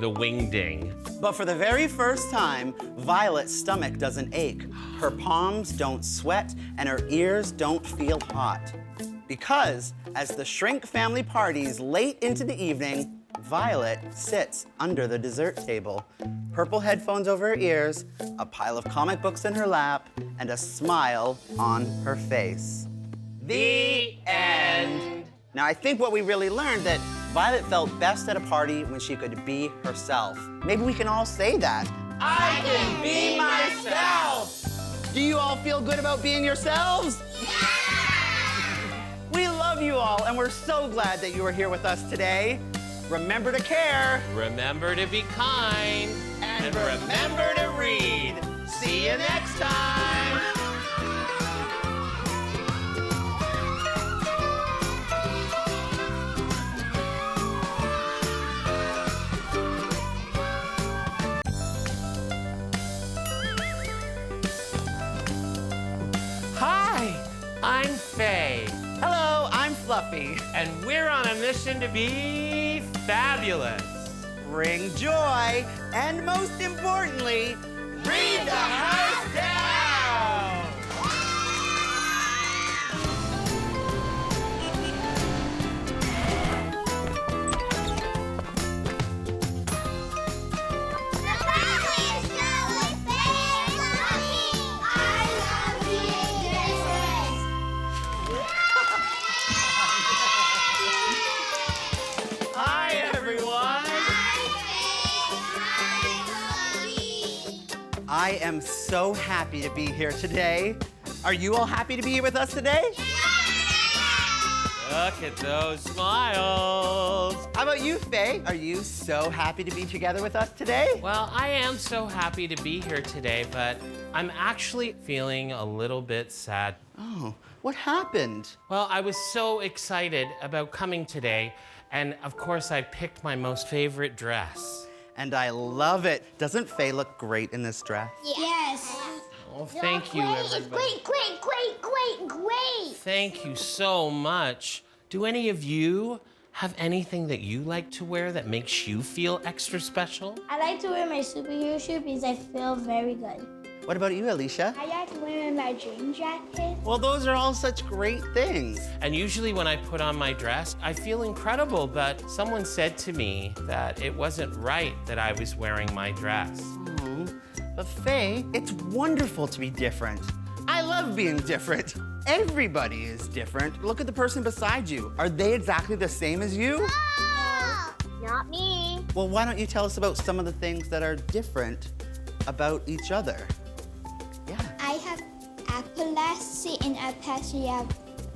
the wingding. But for the very first time, Violet's stomach doesn't ache. Her palms don't sweat and her ears don't feel hot. Because as the Shrink family parties late into the evening, Violet sits under the dessert table, purple headphones over her ears, a pile of comic books in her lap, and a smile on her face. The end. Now, I think what we really learned that Violet felt best at a party when she could be herself. Maybe we can all say that. I can be myself! Do you all feel good about being yourselves? We love you all, and we're so glad that you are here with us today. Remember to care. Remember to be kind. And remember to read. See you next time. Hi, I'm Faye. Hello, I'm Fluffy. And we're on a mission to be fabulous. Bring joy, and most importantly, read the house down! I am so happy to be here today. Are you all happy to be here with us today? Look at those smiles. How about you, Faye? Are you so happy to be together with us today? Well, I am so happy to be here today, but I'm actually feeling a little bit sad. Oh, what happened? Well, I was so excited about coming today, and of course I picked my most favorite dress. And I love it. Doesn't Faye look great in this dress? Yes. Oh, thank you, It's everybody. great. Thank you so much. Do any of you have anything that you like to wear that makes you feel extra special? I like to wear my superhero shirt because I feel very good. What about you, Alicia? I like wearing my dream jacket. Well, those are all such great things. And usually when I put on my dress, I feel incredible, but someone said to me that it wasn't right that I was wearing my dress. Oh, but Faye, it's wonderful to be different. I love being different. Everybody is different. Look at the person beside you. Are they exactly the same as you? Not me. Well, why don't you tell us about some of the things that are different about each other? Yeah. I have epilepsy and aphasia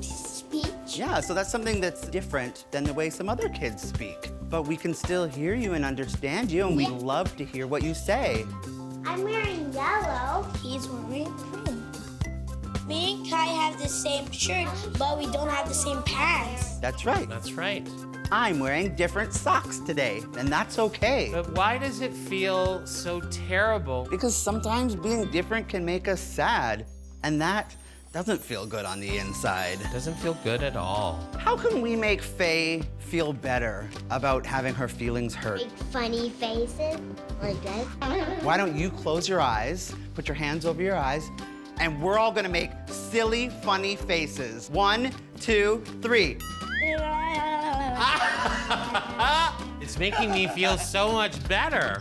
speech. Yeah, so that's something that's different than the way some other kids speak. But we can still hear you and understand you, and we love to hear what you say. I'm wearing yellow. He's wearing green. Me and Kai have the same shirt, but we don't have the same pants. That's right. That's right. I'm wearing different socks today, and that's okay. But why does it feel so terrible? Because sometimes being different can make us sad, and that doesn't feel good on the inside. It doesn't feel good at all. How can we make Faye feel better about having her feelings hurt? Make funny faces like this. Why don't you close your eyes, put your hands over your eyes, and we're all gonna make silly, funny faces. 1, 2, 3. It's making me feel so much better.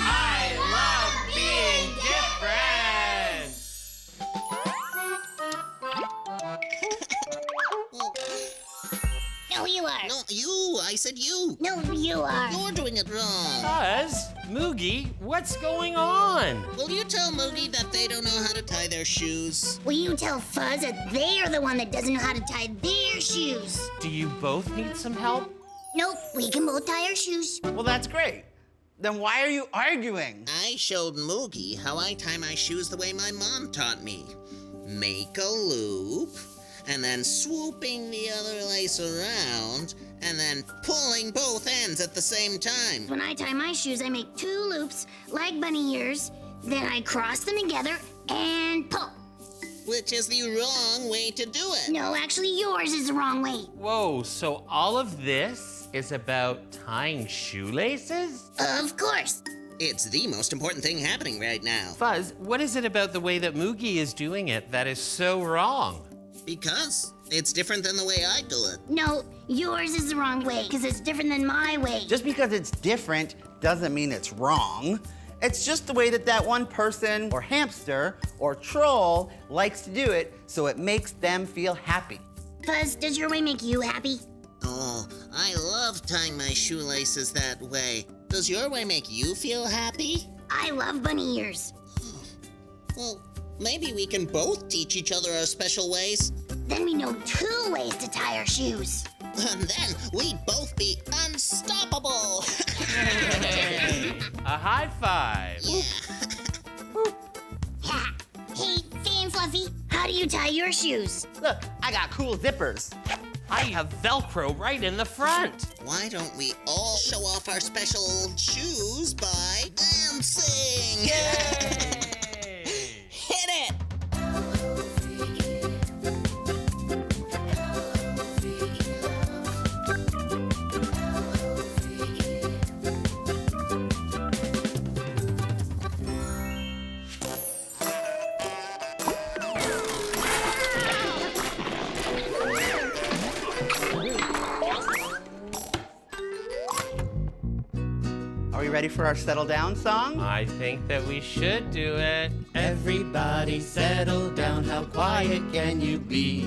I love being different. No, you are. No, you. I said you. No, you are. You're doing it wrong. Buzz, Moogie, what's going on? Will you tell Moogie that they don't know how to tie their shoes? Will you tell Fuzz that they are the one that doesn't know how to tie their shoes? Do you both need some help? Nope, we can both tie our shoes. Well, that's great. Then why are you arguing? I showed Moogie how I tie my shoes the way my mom taught me. Make a loop, and then swooping the other lace around, and then pulling both ends at the same time. When I tie my shoes, I make 2 loops like bunny ears, then I cross them together and pull. Which is the wrong way to do it. No, actually yours is the wrong way. Whoa, so all of this is about tying shoelaces? Of course. It's the most important thing happening right now. Fuzz, what is it about the way that Moogie is doing it that is so wrong? Because it's different than the way I do it. No, yours is the wrong way, because it's different than my way. Just because it's different doesn't mean it's wrong. It's just the way that that one person or hamster or troll likes to do it, so it makes them feel happy. Fuzz, does your way make you happy? Oh, I love tying my shoelaces that way. Does your way make you feel happy? I love bunny ears. Well, maybe we can both teach each other our special ways. Then we know 2 ways to tie our shoes. And then we'd both be unstoppable. A high five. Ha! Hey, Faye and Fluffy, how do you tie your shoes? Look, I got cool zippers. I have Velcro right in the front. Why don't we all show off our special shoes by dancing? Yay! Hit it! Are we ready for our settle down song? I think that we should do it. Everybody settle down, how quiet can you be?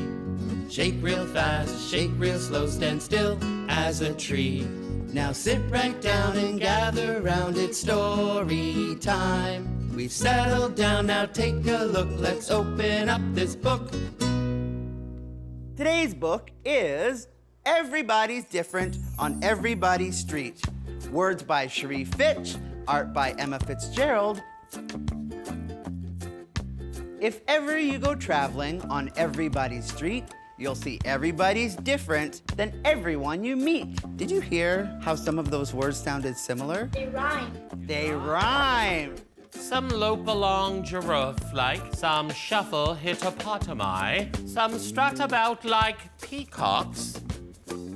Shake real fast, shake real slow, stand still as a tree. Now sit right down and gather round, it's story time. We've settled down, now take a look, let's open up this book. Today's book is Everybody's Different on Everybody's Street. Words by Cherie Fitch, art by Emma Fitzgerald. If ever you go traveling on everybody's street, you'll see everybody's different than everyone you meet. Did you hear how some of those words sounded similar? They rhyme. They rhyme. Some lope along giraffe-like, some shuffle hippopotami, some strut about like peacocks,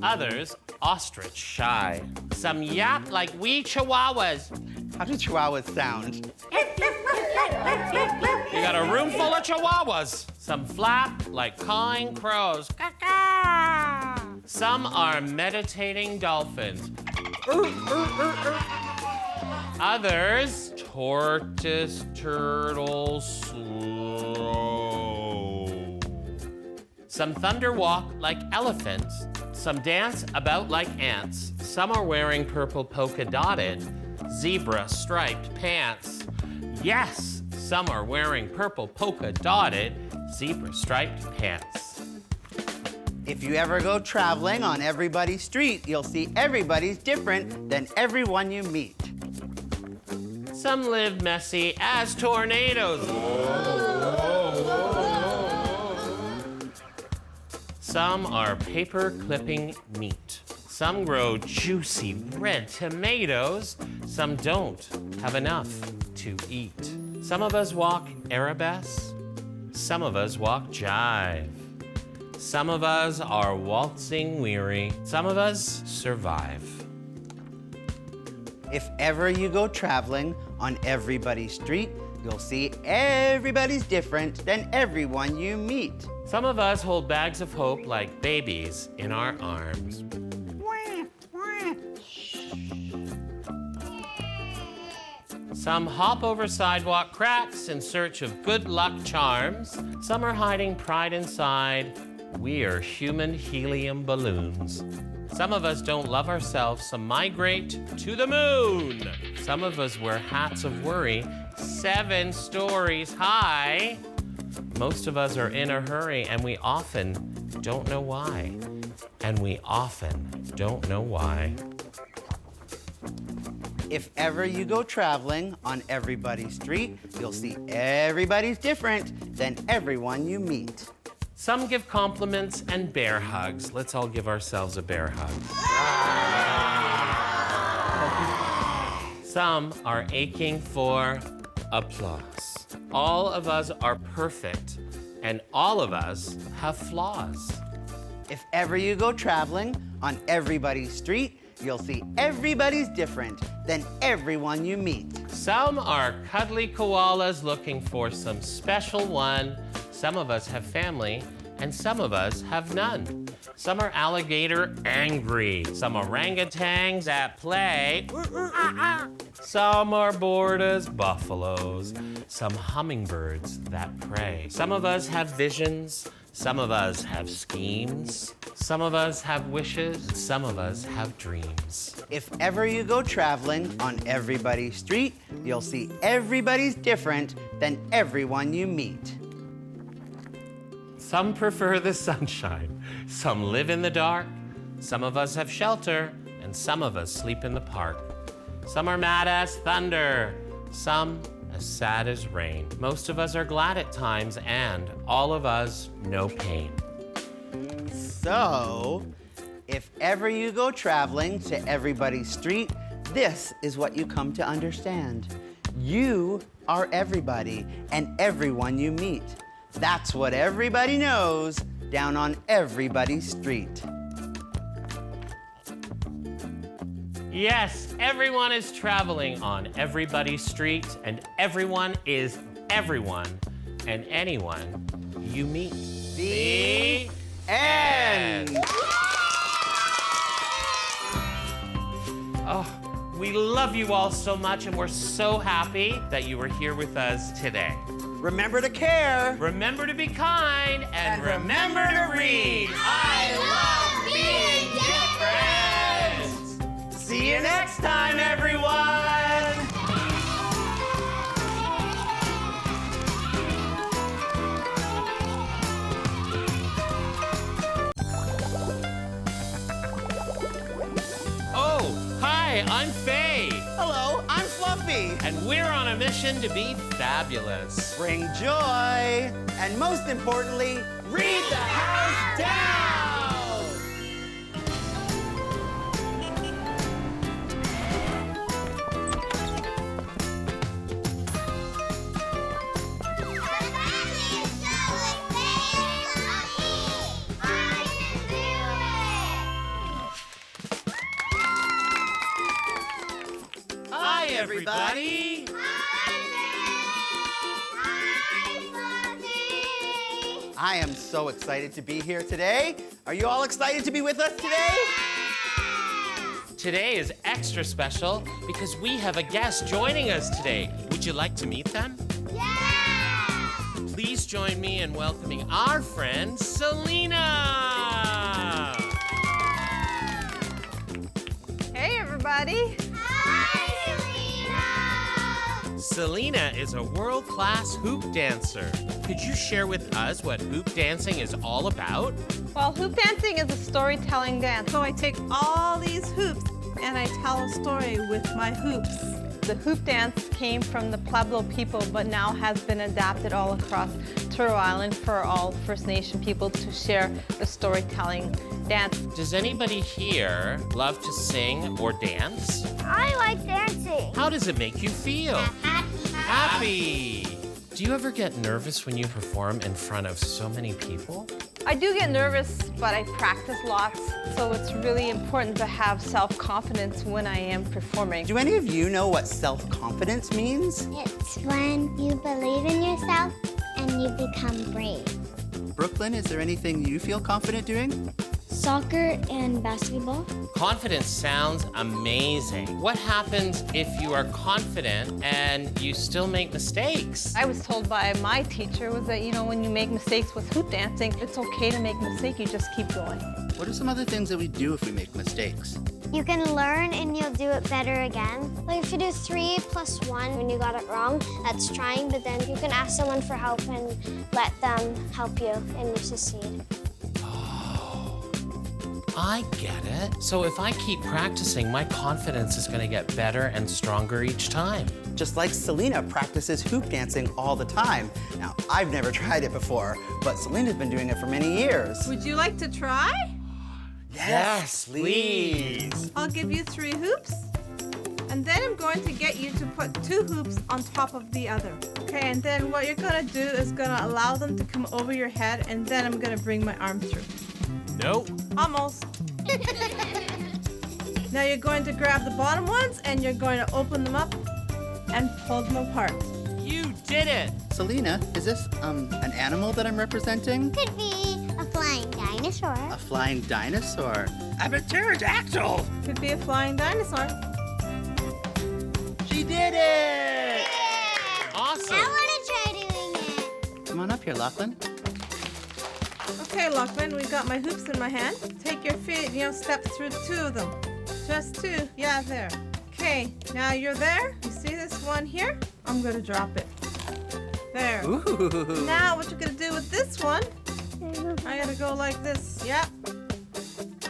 others ostrich-shy, some yap like wee chihuahuas. How do chihuahuas sound? You got a room full of chihuahuas. Some flap like cawing crows. Caw-caw. Some are meditating dolphins. Others, tortoise, turtle, slow. Some thunder walk like elephants. Some dance about like ants. Some are wearing purple polka dotted, zebra striped pants. Yes, some are wearing purple polka dotted, zebra striped pants. If you ever go traveling on everybody's street, you'll see everybody's different than everyone you meet. Some live messy as tornadoes. Some are paper clipping meat. Some grow juicy red tomatoes. Some don't have enough to eat. Some of us walk arabesque. Some of us walk jive. Some of us are waltzing weary. Some of us survive. If ever you go traveling on everybody's street, you'll see everybody's different than everyone you meet. Some of us hold bags of hope like babies in our arms. Some hop over sidewalk cracks in search of good luck charms. Some are hiding pride inside. We are human helium balloons. Some of us don't love ourselves, some migrate to the moon. Some of us wear hats of worry 7 stories high. Most of us are in a hurry and we often don't know why. And we often don't know why. If ever you go traveling on everybody's street, you'll see everybody's different than everyone you meet. Some give compliments and bear hugs. Let's all give ourselves a bear hug. Some are aching for applause. All of us are perfect, and all of us have flaws. If ever you go traveling on everybody's street, you'll see everybody's different than everyone you meet. Some are cuddly koalas looking for some special one. Some of us have family, and some of us have none. Some are alligator angry. Some orangutans at play. Some are bored as buffaloes. Some hummingbirds that pray. Some of us have visions. Some of us have schemes. Some of us have wishes. Some of us have dreams. If ever you go traveling on everybody's street, you'll see everybody's different than everyone you meet. Some prefer the sunshine. Some live in the dark. Some of us have shelter, and some of us sleep in the park. Some are mad as thunder. Some as sad as rain. Most of us are glad at times, and all of us know pain. So, if ever you go traveling to everybody's street, this is what you come to understand. You are everybody and everyone you meet. That's what everybody knows down on everybody's street. Yes, everyone is traveling on everybody's street, and everyone is everyone and anyone you meet. The end. Oh, we love you all so much, and we're so happy that you were here with us today. Remember to care. Remember to be kind, and remember to read. I love being different. See See you next time, everyone! Oh, hi, I'm Faye. Hello, I'm Fluffy. And we're on a mission to be fabulous. Bring joy, and most importantly, read the house down! Hi, everybody. I am so excited to be here today. Are you all excited to be with us today? Today is extra special because we have a guest joining us today. Would you like to meet them? Yeah! Please join me in welcoming our friend, Selena. Hey, everybody. Selena is a world-class hoop dancer. Could you share with us what hoop dancing is all about? Well, hoop dancing is a storytelling dance. So I take all these hoops and I tell a story with my hoops. The hoop dance came from the Pueblo people, but now has been adapted all across Turtle Island for all First Nation people to share the storytelling dance. Does anybody here love to sing or dance? I like dancing. How does it make you feel? Happy. Do you ever get nervous when you perform in front of so many people? I do get nervous, but I practice lots, so it's really important to have self-confidence when I am performing. Do any of you know what self-confidence means? It's when you believe in yourself and you become brave. Brooklyn, is there anything you feel confident doing? Soccer and basketball. Confidence sounds amazing. What happens if you are confident and you still make mistakes? I was told by my teacher was that, when you make mistakes with hoop dancing, it's okay to make mistakes, you just keep going. What are some other things that we do if we make mistakes? You can learn and you'll do it better again. Like if you do 3 + 1 when you got it wrong, that's trying, but then you can ask someone for help and let them help you and you succeed. I get it. So if I keep practicing, my confidence is going to get better and stronger each time. Just like Selena practices hoop dancing all the time. Now, I've never tried it before, but Selena's been doing it for many years. Would you like to try? Yes, please. I'll give you 3 hoops, and then I'm going to get you to put 2 hoops on top of the other. Okay, and then what you're gonna do is gonna allow them to come over your head, and then I'm gonna bring my arm through. Nope. Almost. Now you're going to grab the bottom ones, and you're going to open them up and pull them apart. You did it! Selena, is this, an animal that I'm representing? Could be a flying dinosaur. A flying dinosaur. I'm a pterodactyl. Could be a flying dinosaur. She did it! Awesome. I want to try doing it. Come on up here, Lachlan. Okay, Lachlan, we've got my hoops in my hand. Take your feet, step through 2 of them. Just 2, yeah, there. Okay, now you're there. You see this one here? I'm gonna drop it. There. Ooh. Now what you're gonna do with this one, I gotta go like this, yep.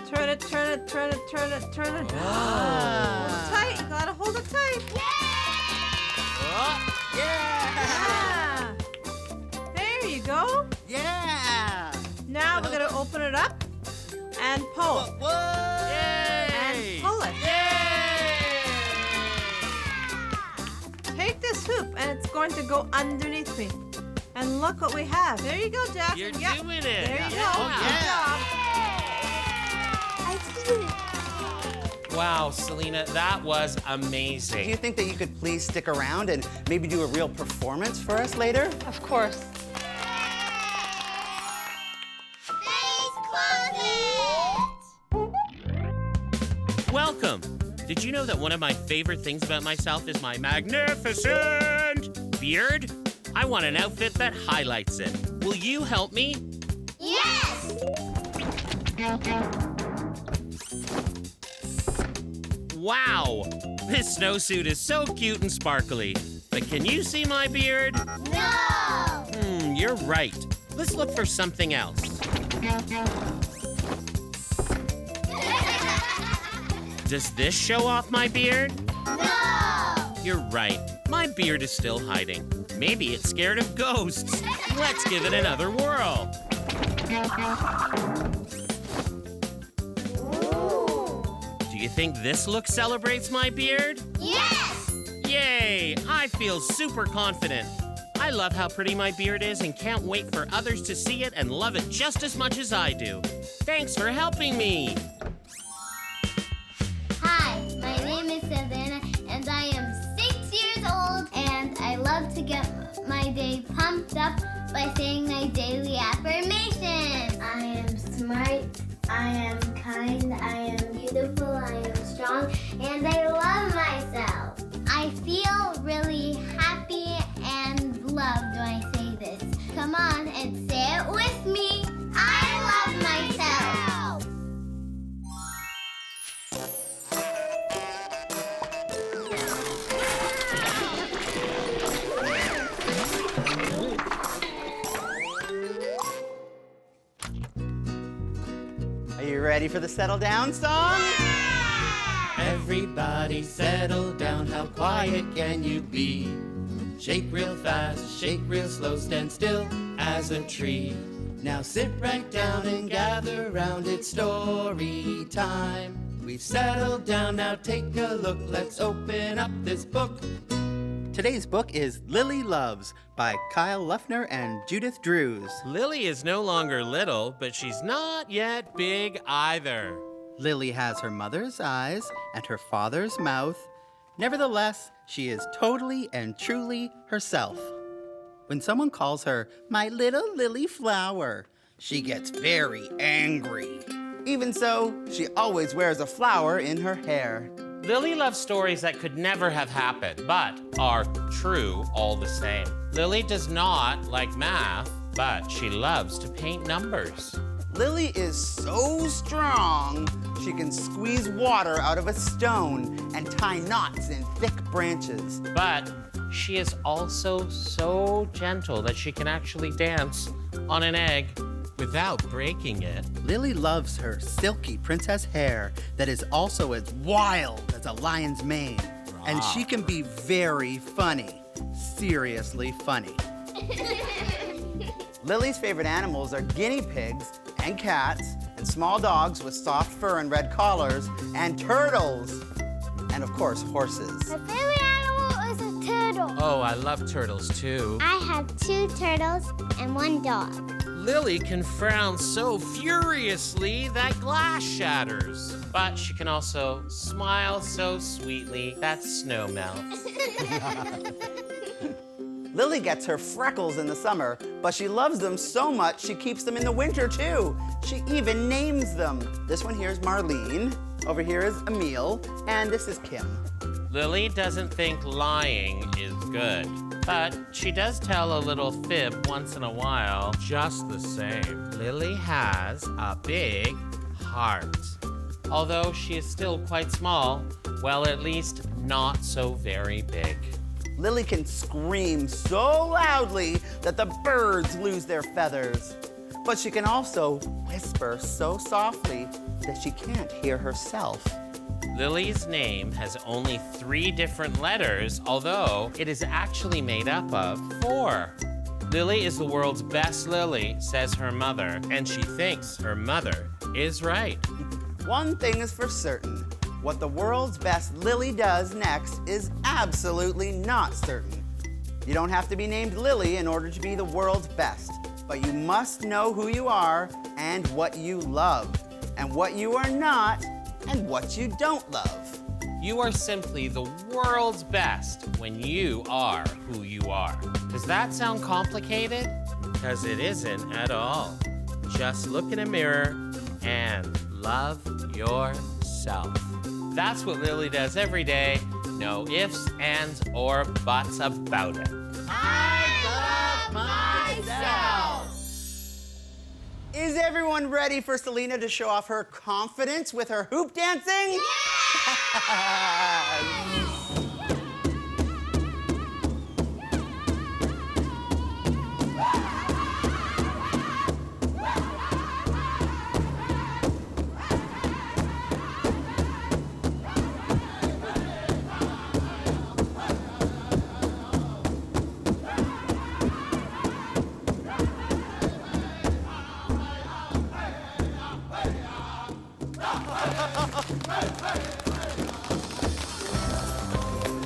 Turn it, turn it, turn it, turn it, turn it. Hold it tight, you gotta hold it tight. Yeah! There you go. Yeah! Now we're gonna open it up and pull. And pull it. Take this hoop and it's going to go underneath me. And look what we have. There you go, Jackson. You're yep. doing it. There you go. Oh, Good job. I did it. Wow, Selena, that was Do you amazing. think that you could please stick around and maybe do a real performance for us later? Of course. Welcome. Did you know that one of my favorite things about myself is my magnificent beard? I want an outfit that highlights it. Will you help me? Yes! Wow! This snowsuit is so cute and sparkly. But can you see my beard? No! You're right. Let's look for something else. Does this show off my beard? No! You're right. My beard is still hiding. Maybe it's scared of ghosts. Let's give it another whirl. Do you think this look celebrates my beard? Yes! Yay! I feel super confident. I love how pretty my beard is and can't wait for others to see it and love it just as much as I do. Thanks for helping me. Hi, my name is Savannah, and I am 6 years old, and I love to get my day pumped up by saying my daily affirmations. I am smart, I am kind, I am beautiful, I am strong, and I love myself. I feel really happy and loved when I say this. Come on and say it with me. I love myself. Are you ready for the settle down song? Everybody settle down, how quiet can you be? Shake real fast, shake real slow, stand still as a tree. Now sit right down and gather round, it's story time. We've settled down, now take a look, let's open up this book. Today's book is Lily Loves by Kyle Luffner and Judith Drews. Lily is no longer little, but she's not yet big either. Lily has her mother's eyes and her father's mouth. Nevertheless, she is totally and truly herself. When someone calls her my little lily flower, she gets very angry. Even so, she always wears a flower in her hair. Lily loves stories that could never have happened, but are true all the same. Lily does not like math, but she loves to paint numbers. Lily is so strong, she can squeeze water out of a stone and tie knots in thick branches. But she is also so gentle that she can actually dance on an egg without breaking it. Lily loves her silky princess hair that is also as wild as a lion's mane. And she can be very funny, seriously funny. Lily's favorite animals are guinea pigs and cats and small dogs with soft fur and red collars and turtles. And of course, horses. My favorite animal is a turtle. Oh, I love turtles too. I have 2 turtles and 1 dog. Lily can frown so furiously that glass shatters. But she can also smile so sweetly that snow melts. Lily gets her freckles in the summer, but she loves them so much she keeps them in the winter too. She even names them. This one here is Marlene, over here is Emile, and this is Kim. Lily doesn't think lying is good, but she does tell a little fib once in a while just the same. Lily has a big heart. Although she is still quite small, well, at least not so very big. Lily can scream so loudly that the birds lose their feathers. But she can also whisper so softly that she can't hear herself. Lily's name has only 3 different letters, although it is actually made up of 4. Lily is the world's best lily, says her mother, and she thinks her mother is right. One thing is for certain. What the world's best Lily does next is absolutely not certain. You don't have to be named Lily in order to be the world's best, but you must know who you are and what you love, and what you are not and what you don't love. You are simply the world's best when you are who you are. Does that sound complicated? Because it isn't at all. Just look in a mirror and love yourself. That's what Lily does every day. No ifs, ands, or buts about it. I love myself! Is everyone ready for Selena to show off her confidence with her hoop dancing? Yeah!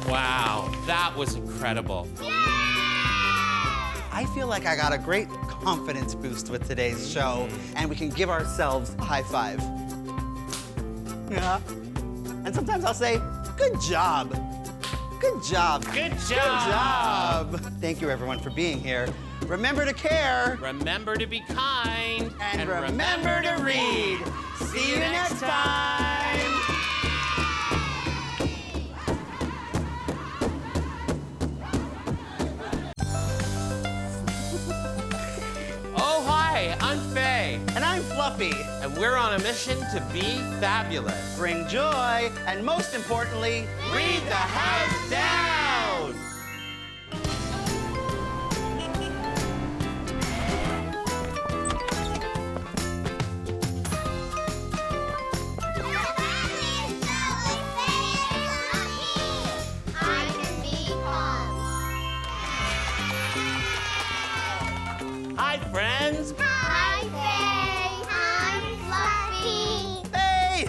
Wow, that was incredible. I feel like I got a great confidence boost with today's show, and we can give ourselves a high five. Yeah. And sometimes I'll say, good job. Good job. Good job. Good job. Thank you, everyone, for being here. Remember to care. Remember to be kind. And remember to read. See you next time. Oh, hi, I'm Faye. And I'm Fluffy. And we're on a mission to be fabulous. Bring joy, and most importantly, Read the house down! Hi, friends. Hi, Faye. Hi, Fluffy. Hey!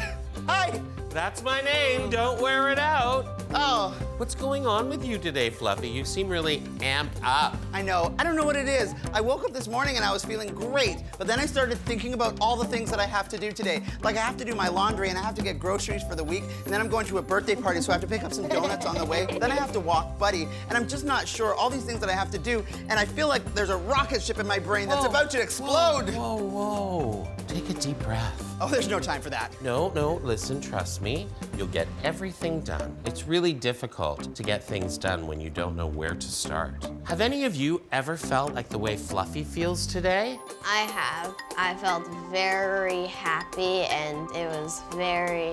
Hi! That's my name. Don't wear it out. Oh, What's going on with you today, Fluffy? You seem really amped up. I know. I don't know what it is. I woke up this morning and I was feeling great, but then I started thinking about all the things that I have to do today. Like I have to do my laundry and I have to get groceries for the week, and then I'm going to a birthday party, so I have to pick up some donuts on the way. Then I have to walk Buddy, and I'm just not sure all these things that I have to do, and I feel like there's a rocket ship in my brain that's about to explode. Whoa, whoa. Take a deep breath. Oh, there's no time for that. No, listen, trust me. You'll get everything done. It's really difficult to get things done when you don't know where to start. Have any of you ever felt like the way Fluffy feels today? I have. I felt very happy, and it was very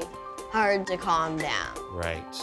hard to calm down. Right.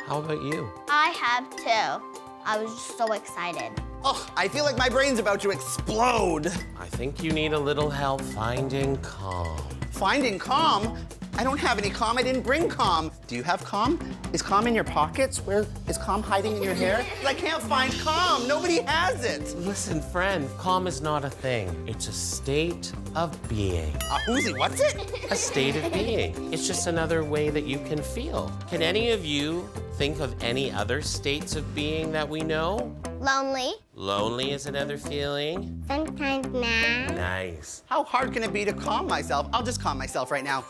How about you? I have too. I was just so excited. Oh, I feel like my brain's about to explode. I think you need a little help finding calm. Finding calm? I don't have any calm. I didn't bring calm. Do you have calm? Is calm in your pockets? Where is calm hiding in your hair? I can't find calm. Nobody has it. Listen, friend, calm is not a thing. It's a state of being. Who's what's it? A state of being. It's just another way that you can feel. Can any of you think of any other states of being that we know? Lonely. Lonely is another feeling. Sometimes mad. Nice. How hard can it be to calm myself? I'll just calm myself right now.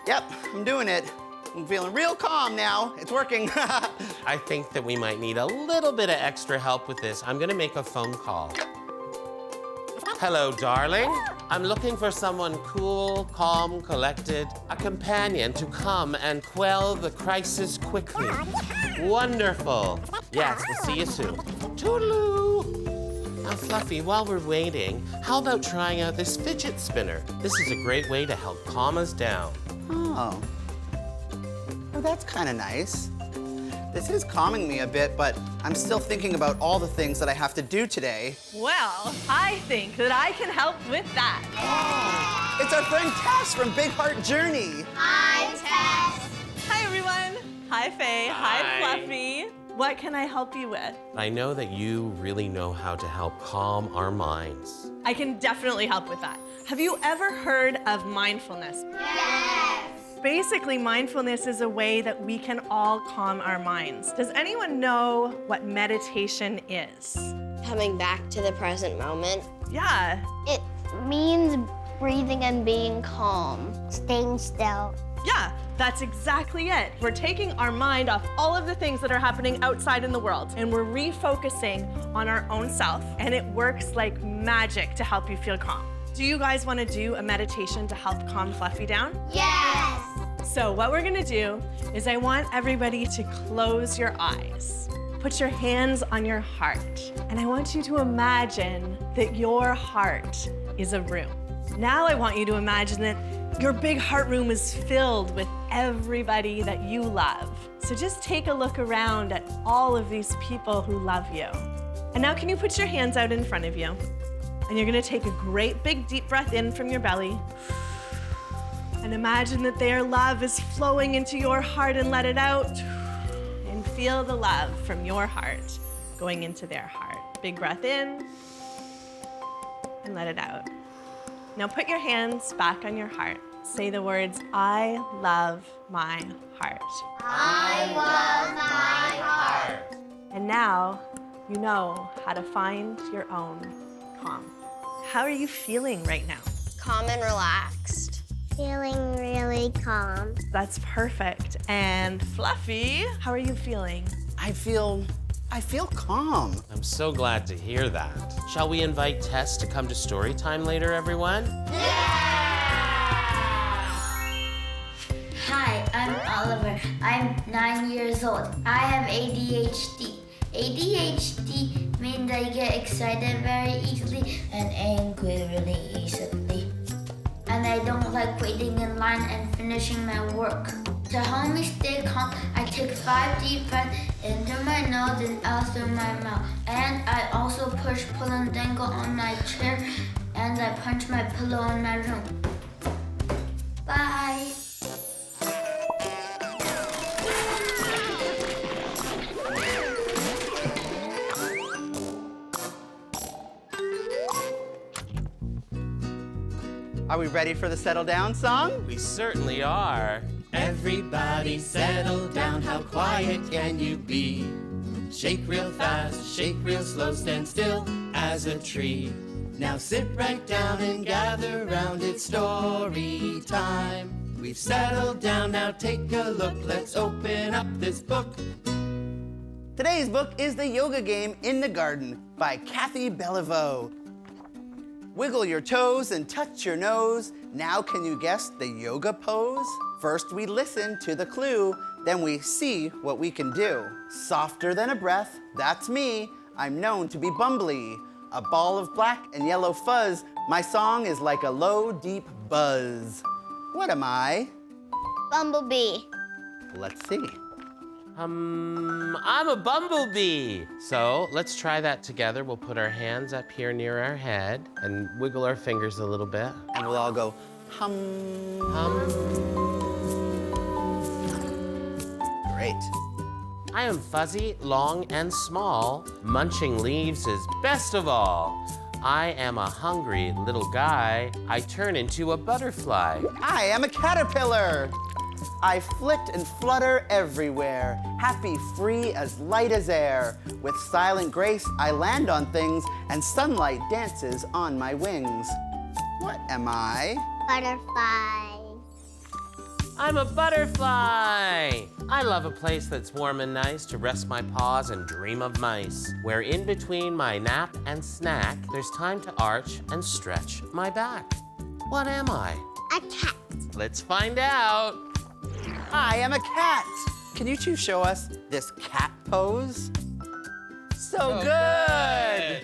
Yep, I'm doing it. I'm feeling real calm now. It's working. I think that we might need a little bit of extra help with this. I'm gonna make a phone call. Hello, darling. I'm looking for someone cool, calm, collected, a companion to come and quell the crisis quickly. Wonderful. Yes, we'll see you soon. Toodaloo. Now, Fluffy, while we're waiting, how about trying out this fidget spinner? This is a great way to help calm us down. Oh. Oh, that's kind of nice. This is calming me a bit, but I'm still thinking about all the things that I have to do today. Well, I think that I can help with that. Oh, it's our friend Tess from Big Heart Journey. Hi, Tess. Hi, everyone. Hi, Faye. Hi. Hi, Fluffy. What can I help you with? I know that you really know how to help calm our minds. I can definitely help with that. Have you ever heard of mindfulness? Yes. Basically, mindfulness is a way that we can all calm our minds. Does anyone know what meditation is? Coming back to the present moment. Yeah. It means breathing and being calm, staying still. Yeah, that's exactly it. We're taking our mind off all of the things that are happening outside in the world, and we're refocusing on our own self, and it works like magic to help you feel calm. Do you guys want to do a meditation to help calm Fluffy down? Yes. So what we're gonna do is I want everybody to close your eyes. Put your hands on your heart, and I want you to imagine that your heart is a room. Now I want you to imagine that your big heart room is filled with everybody that you love. So just take a look around at all of these people who love you. And now can you put your hands out in front of you? And you're gonna take a great big deep breath in from your belly. And imagine that their love is flowing into your heart and let it out. And feel the love from your heart going into their heart. Big breath in and let it out. Now put your hands back on your heart. Say the words, I love my heart. I love my heart. And now you know how to find your own calm. How are you feeling right now? Calm and relaxed. Feeling really calm. That's perfect. And Fluffy, how are you feeling? I feel calm. I'm so glad to hear that. Shall we invite Tess to come to story time later, everyone? Hi, I'm Oliver. I'm 9 years old. I have ADHD. ADHD means I get excited very easily and angry really easily. And I don't like waiting in line and finishing my work. To help me stay calm, I take 5 deep breaths into my nose and out through my mouth. And I also push, pull, and dangle on my chair, and I punch my pillow in my room. Bye. Are we ready for the settle down song? We certainly are. Everybody settle down, how quiet can you be? Shake real fast, shake real slow, stand still as a tree. Now sit right down and gather round, it's story time. We've settled down, now take a look, let's open up this book. Today's book is The Yoga Game in the Garden by Kathy Beliveau. Wiggle your toes and touch your nose. Now can you guess the yoga pose? First we listen to the clue, then we see what we can do. Softer than a breath, that's me. I'm known to be bumbly. A ball of black and yellow fuzz. My song is like a low, deep buzz. What am I? Bumblebee. Let's see. I'm a bumblebee. So let's try that together. We'll put our hands up here near our head and wiggle our fingers a little bit. And we'll all go hum. Hum. Great. I am fuzzy, long, and small. Munching leaves is best of all. I am a hungry little guy. I turn into a butterfly. I am a caterpillar. I flit and flutter everywhere, happy, free, as light as air. With silent grace, I land on things, and sunlight dances on my wings. What am I? Butterfly. I'm a butterfly. I love a place that's warm and nice to rest my paws and dream of mice, where in between my nap and snack, there's time to arch and stretch my back. What am I? A cat. Let's find out. I am a cat. Can you two show us this cat pose? So good.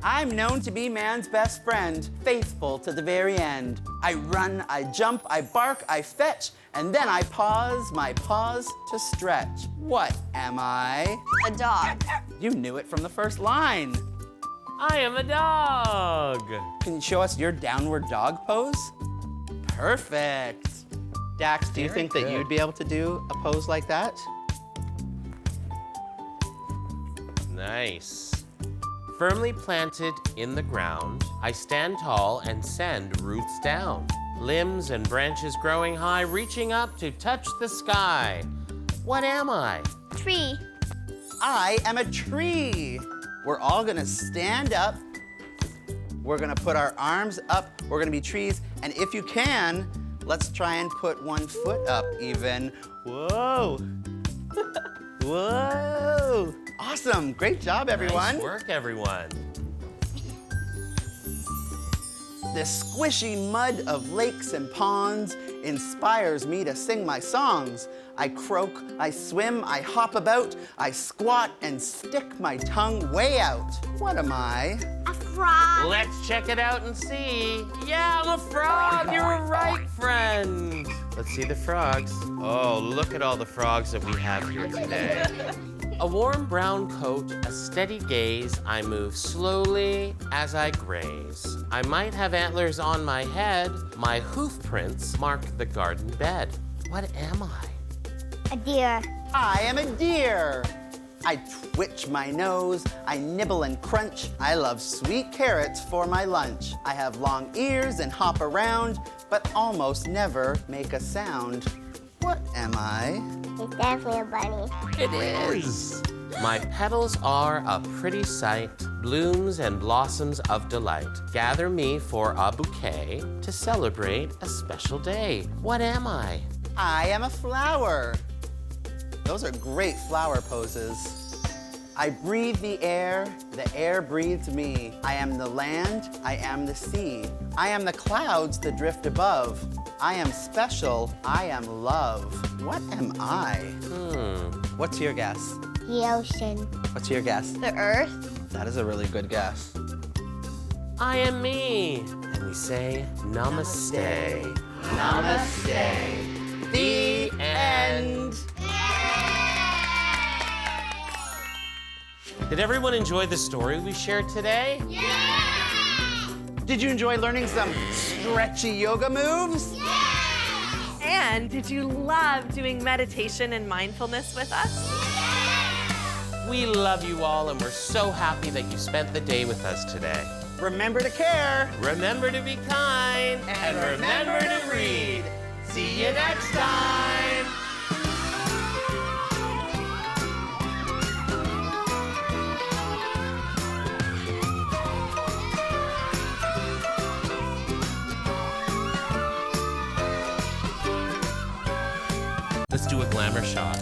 I'm known to be man's best friend, faithful to the very end. I run, I jump, I bark, I fetch, and then I pause my paws to stretch. What am I? A dog. You knew it from the first line. I am a dog. Can you show us your downward dog pose? Perfect. Dax, do you think that you'd be able to do a pose like that? Nice. Firmly planted in the ground, I stand tall and send roots down. Limbs and branches growing high, reaching up to touch the sky. What am I? Tree. I am a tree. We're all gonna stand up. We're gonna put our arms up. We're gonna be trees. And if you can, let's try and put one foot up even. Whoa. Whoa. Awesome. Great job, everyone. Nice work, everyone. The squishy mud of lakes and ponds inspires me to sing my songs. I croak, I swim, I hop about, I squat and stick my tongue way out. What am I? A frog? Let's check it out and see. Yeah, I'm a frog. You're right, friend. Let's see the frogs. Oh, look at all the frogs that we have here today. A warm brown coat, a steady gaze, I move slowly as I graze. I might have antlers on my head, my hoof prints mark the garden bed. What am I? A deer. I am a deer. I twitch my nose, I nibble and crunch. I love sweet carrots for my lunch. I have long ears and hop around, but almost never make a sound. What am I? It's definitely a bunny. It is. My petals are a pretty sight, blooms and blossoms of delight. Gather me for a bouquet to celebrate a special day. What am I? I am a flower. Those are great flower poses. I breathe the air breathes me. I am the land, I am the sea. I am the clouds that drift above. I am special, I am love. What am I? What's your guess? The ocean. What's your guess? The earth. That is a really good guess. I am me. And we say namaste. Namaste. The end. Did everyone enjoy the story we shared today? Yeah! Did you enjoy learning some stretchy yoga moves? Yeah! And did you love doing meditation and mindfulness with us? Yeah! We love you all, and we're so happy that you spent the day with us today. Remember to care. Remember to be kind. And remember to read. See you next time. Let's do a glamour shot.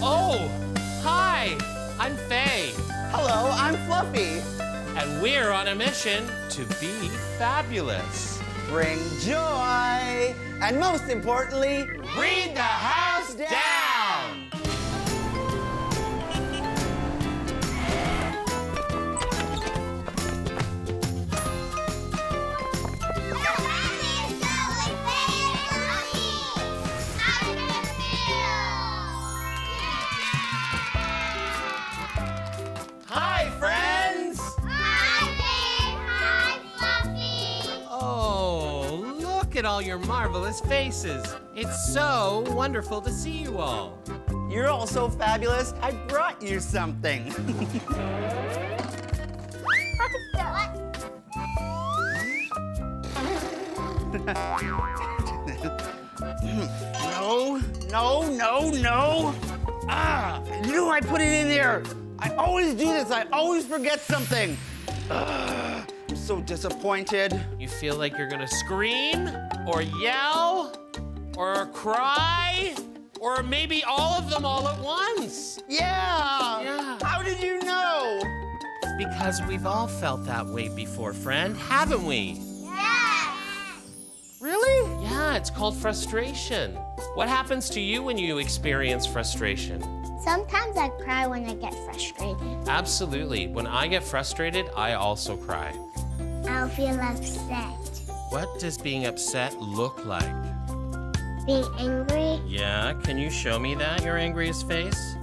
Oh, hi, I'm Faye. Hello, I'm Fluffy. And we're on a mission to be fabulous. Bring joy, and most importantly, read the house down. Hi, friends. Oh, look at all your marvelous faces. It's so wonderful to see you all. You're all so fabulous, I brought you something. No. Ah, I knew I put it in there. I always do this. I always forget something. I'm so disappointed. You feel like you're gonna scream or yell or cry or maybe all of them all at once. Yeah. How did you know? Because we've all felt that way before, friend, haven't we? Yeah. Really? Yeah, it's called frustration. What happens to you when you experience frustration? Sometimes I cry when I get frustrated. Absolutely. When I get frustrated, I also cry. I'll feel upset. What does being upset look like? Being angry? Yeah, can you show me that, your angriest face?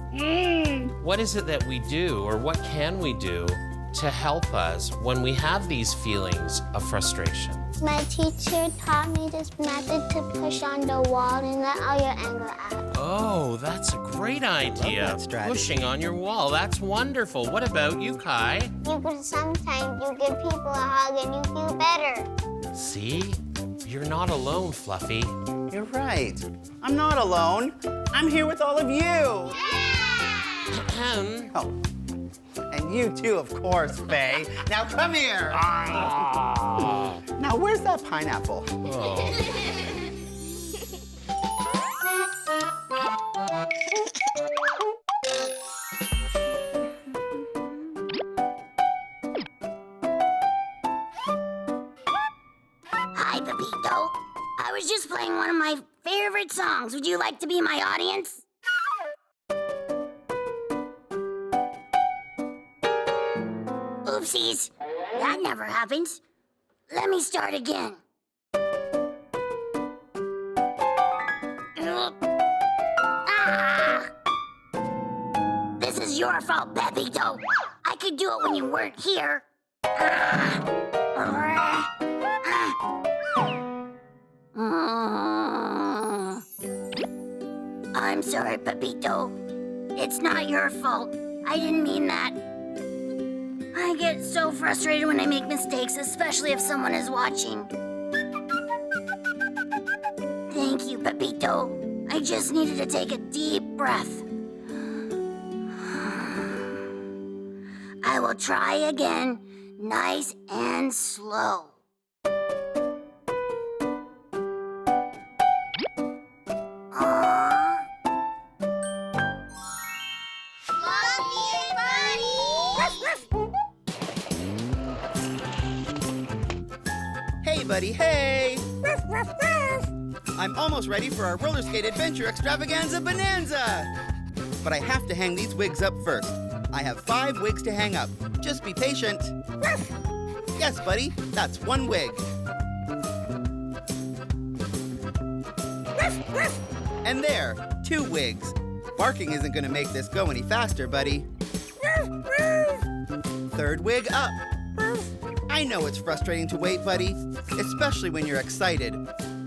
What is it that we do, or what can we do to help us when we have these feelings of frustration? My teacher taught me this method to push on the wall and let all your anger out. Oh, that's a great idea. Love that strategy. Pushing on your wall, that's wonderful. What about you, Kai? Because sometimes you give people a hug and you feel better. See? You're not alone, Fluffy. You're right. I'm not alone. I'm here with all of you. Oh, and you too, of course, Faye. Now come here. Now, where's that pineapple? Hi, Pepito. I was just playing one of my favorite songs. Would you like to be my audience? Oopsies. That never happens. Let me start again. Ah! This is your fault, Pepito. I could do it when you weren't here. I'm sorry, Pepito. It's not your fault. I didn't mean that. I get so frustrated when I make mistakes, especially if someone is watching. Thank you, Pepito. I just needed to take a deep breath. I will try again, nice and slow. Hey, buddy, hey! I'm almost ready for our roller skate adventure extravaganza bonanza! But I have to hang these wigs up first. I have 5 wigs to hang up. Just be patient. Yes, buddy, that's 1 wig. And there, 2 wigs. Barking isn't gonna make this go any faster, buddy. 3rd wig up. I know it's frustrating to wait, buddy, especially when you're excited.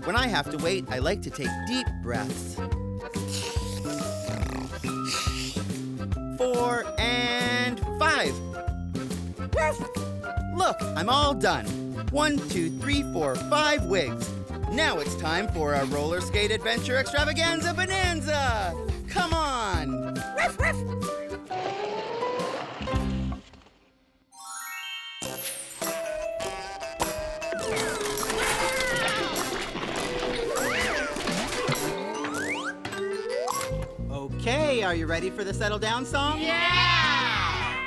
When I have to wait, I like to take deep breaths. 4 and 5. Look, I'm all done. 1, 2, 3, 4, 5 wigs. Now it's time for a roller skate adventure extravaganza bonanza. Come on. Okay, are you ready for the settle down song? Yeah!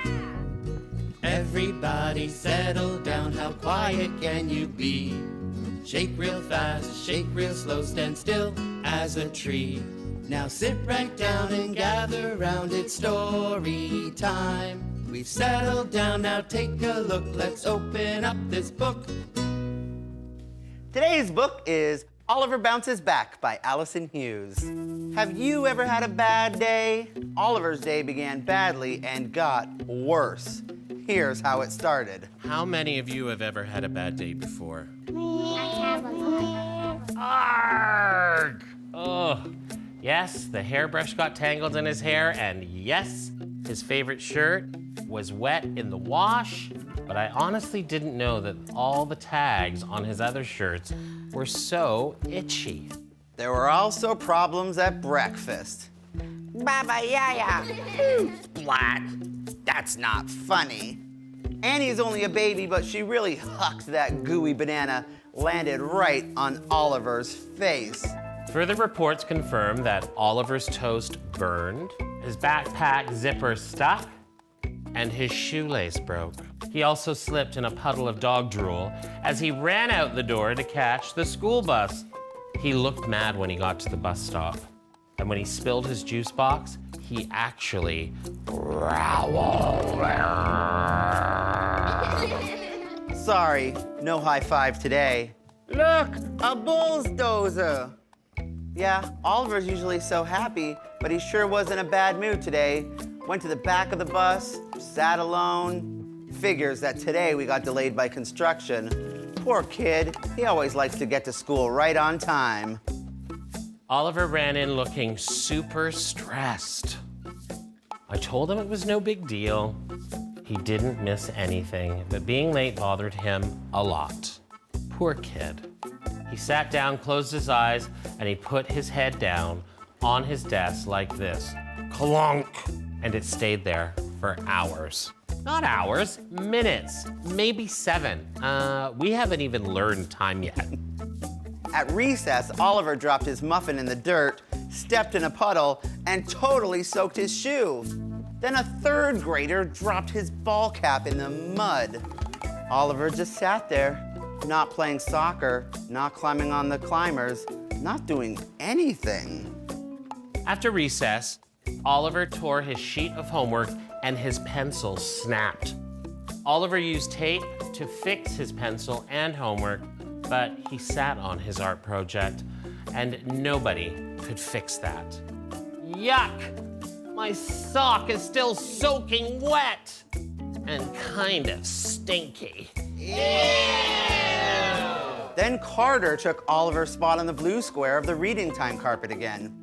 Everybody settle down, how quiet can you be? Shake real fast, shake real slow, stand still as a tree. Now sit right down and gather round, it's story time. We've settled down, now take a look, let's open up this book. Today's book is Oliver Bounces Back by Allison Hughes. Have you ever had a bad day? Oliver's day began badly and got worse. Here's how it started. How many of you have ever had a bad day before? Arrgh! Oh, yes, the hairbrush got tangled in his hair, and yes, his favorite shirt was wet in the wash, but I honestly didn't know that all the tags on his other shirts were so itchy. There were also problems at breakfast. Baba Yaya. Splat. That's not funny. Annie's only a baby, but she really hucked that gooey banana, landed right on Oliver's face. Further reports confirm that Oliver's toast burned, his backpack zipper stuck, and his shoelace broke. He also slipped in a puddle of dog drool as he ran out the door to catch the school bus. He looked mad when he got to the bus stop. And when he spilled his juice box, he actually growled. Sorry, no high five today. Look, a bulldozer. Yeah, Oliver's usually so happy, but he sure was in a bad mood today. Went to the back of the bus, sat alone. Figures that today we got delayed by construction. Poor kid, he always likes to get to school right on time. Oliver ran in looking super stressed. I told him it was no big deal. He didn't miss anything, but being late bothered him a lot. Poor kid. He sat down, closed his eyes, and he put his head down on his desk like this. Clunk! And it stayed there for hours. Not hours, minutes, maybe 7. We haven't even learned time yet. At recess, Oliver dropped his muffin in the dirt, stepped in a puddle, and totally soaked his shoe. Then a 3rd grader dropped his ball cap in the mud. Oliver just sat there, not playing soccer, not climbing on the climbers, not doing anything. After recess, Oliver tore his sheet of homework and his pencil snapped. Oliver used tape to fix his pencil and homework, but he sat on his art project, and nobody could fix that. Yuck! My sock is still soaking wet and kind of stinky. Then Carter took Oliver's spot on the blue square of the reading time carpet again.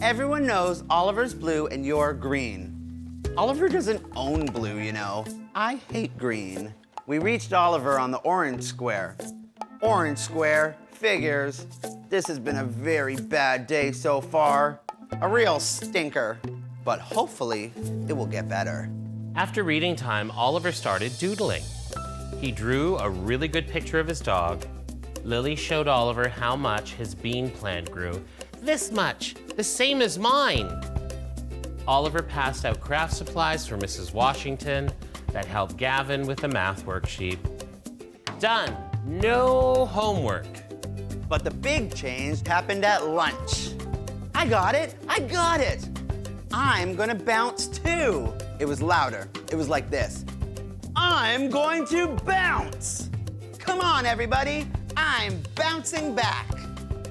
Everyone knows Oliver's blue and you're green. Oliver doesn't own blue, you know. I hate green. We reached Oliver on the orange square. Orange square, figures. This has been a very bad day so far. A real stinker. But hopefully, it will get better. After reading time, Oliver started doodling. He drew a really good picture of his dog. Lily showed Oliver how much his bean plant grew. This much, the same as mine. Oliver passed out craft supplies for Mrs. Washington that helped Gavin with the math worksheet. Done, no homework. But the big change happened at lunch. I got it. I'm gonna bounce too. It was louder. It was like this. I'm going to bounce. Come on, everybody. I'm bouncing back.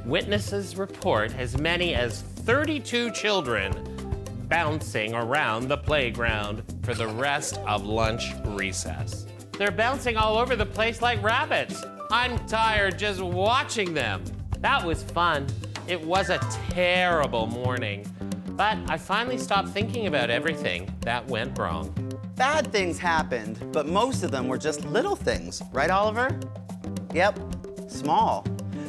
Witnesses report as many as 32 children bouncing around the playground for the rest of lunch recess. They're bouncing all over the place like rabbits. I'm tired just watching them. That was fun. It was a terrible morning, but I finally stopped thinking about everything that went wrong. Bad things happened, but most of them were just little things, right, Oliver? Yep, small.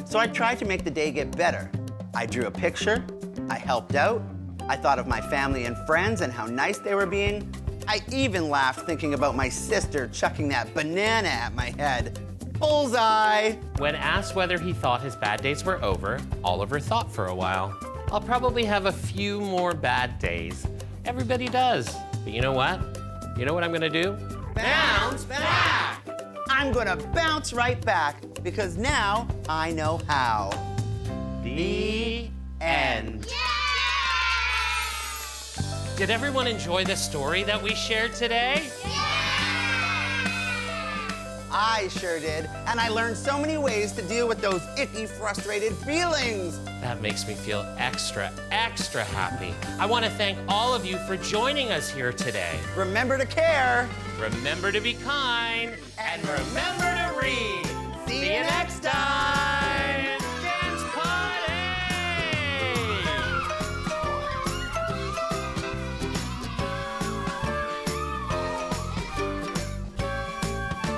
So I tried to make the day get better. I drew a picture, I helped out, I thought of my family and friends and how nice they were being. I even laughed thinking about my sister chucking that banana at my head. Bullseye! When asked whether he thought his bad days were over, Oliver thought for a while. I'll probably have a few more bad days. Everybody does. But you know what? You know what I'm gonna do? Bounce back! I'm gonna bounce right back because now I know how. The end. Did everyone enjoy the story that we shared today? I sure did, and I learned so many ways to deal with those icky, frustrated feelings. That makes me feel extra happy. I want to thank all of you for joining us here today. Remember to care. Remember to be kind. And remember to read. See you next time.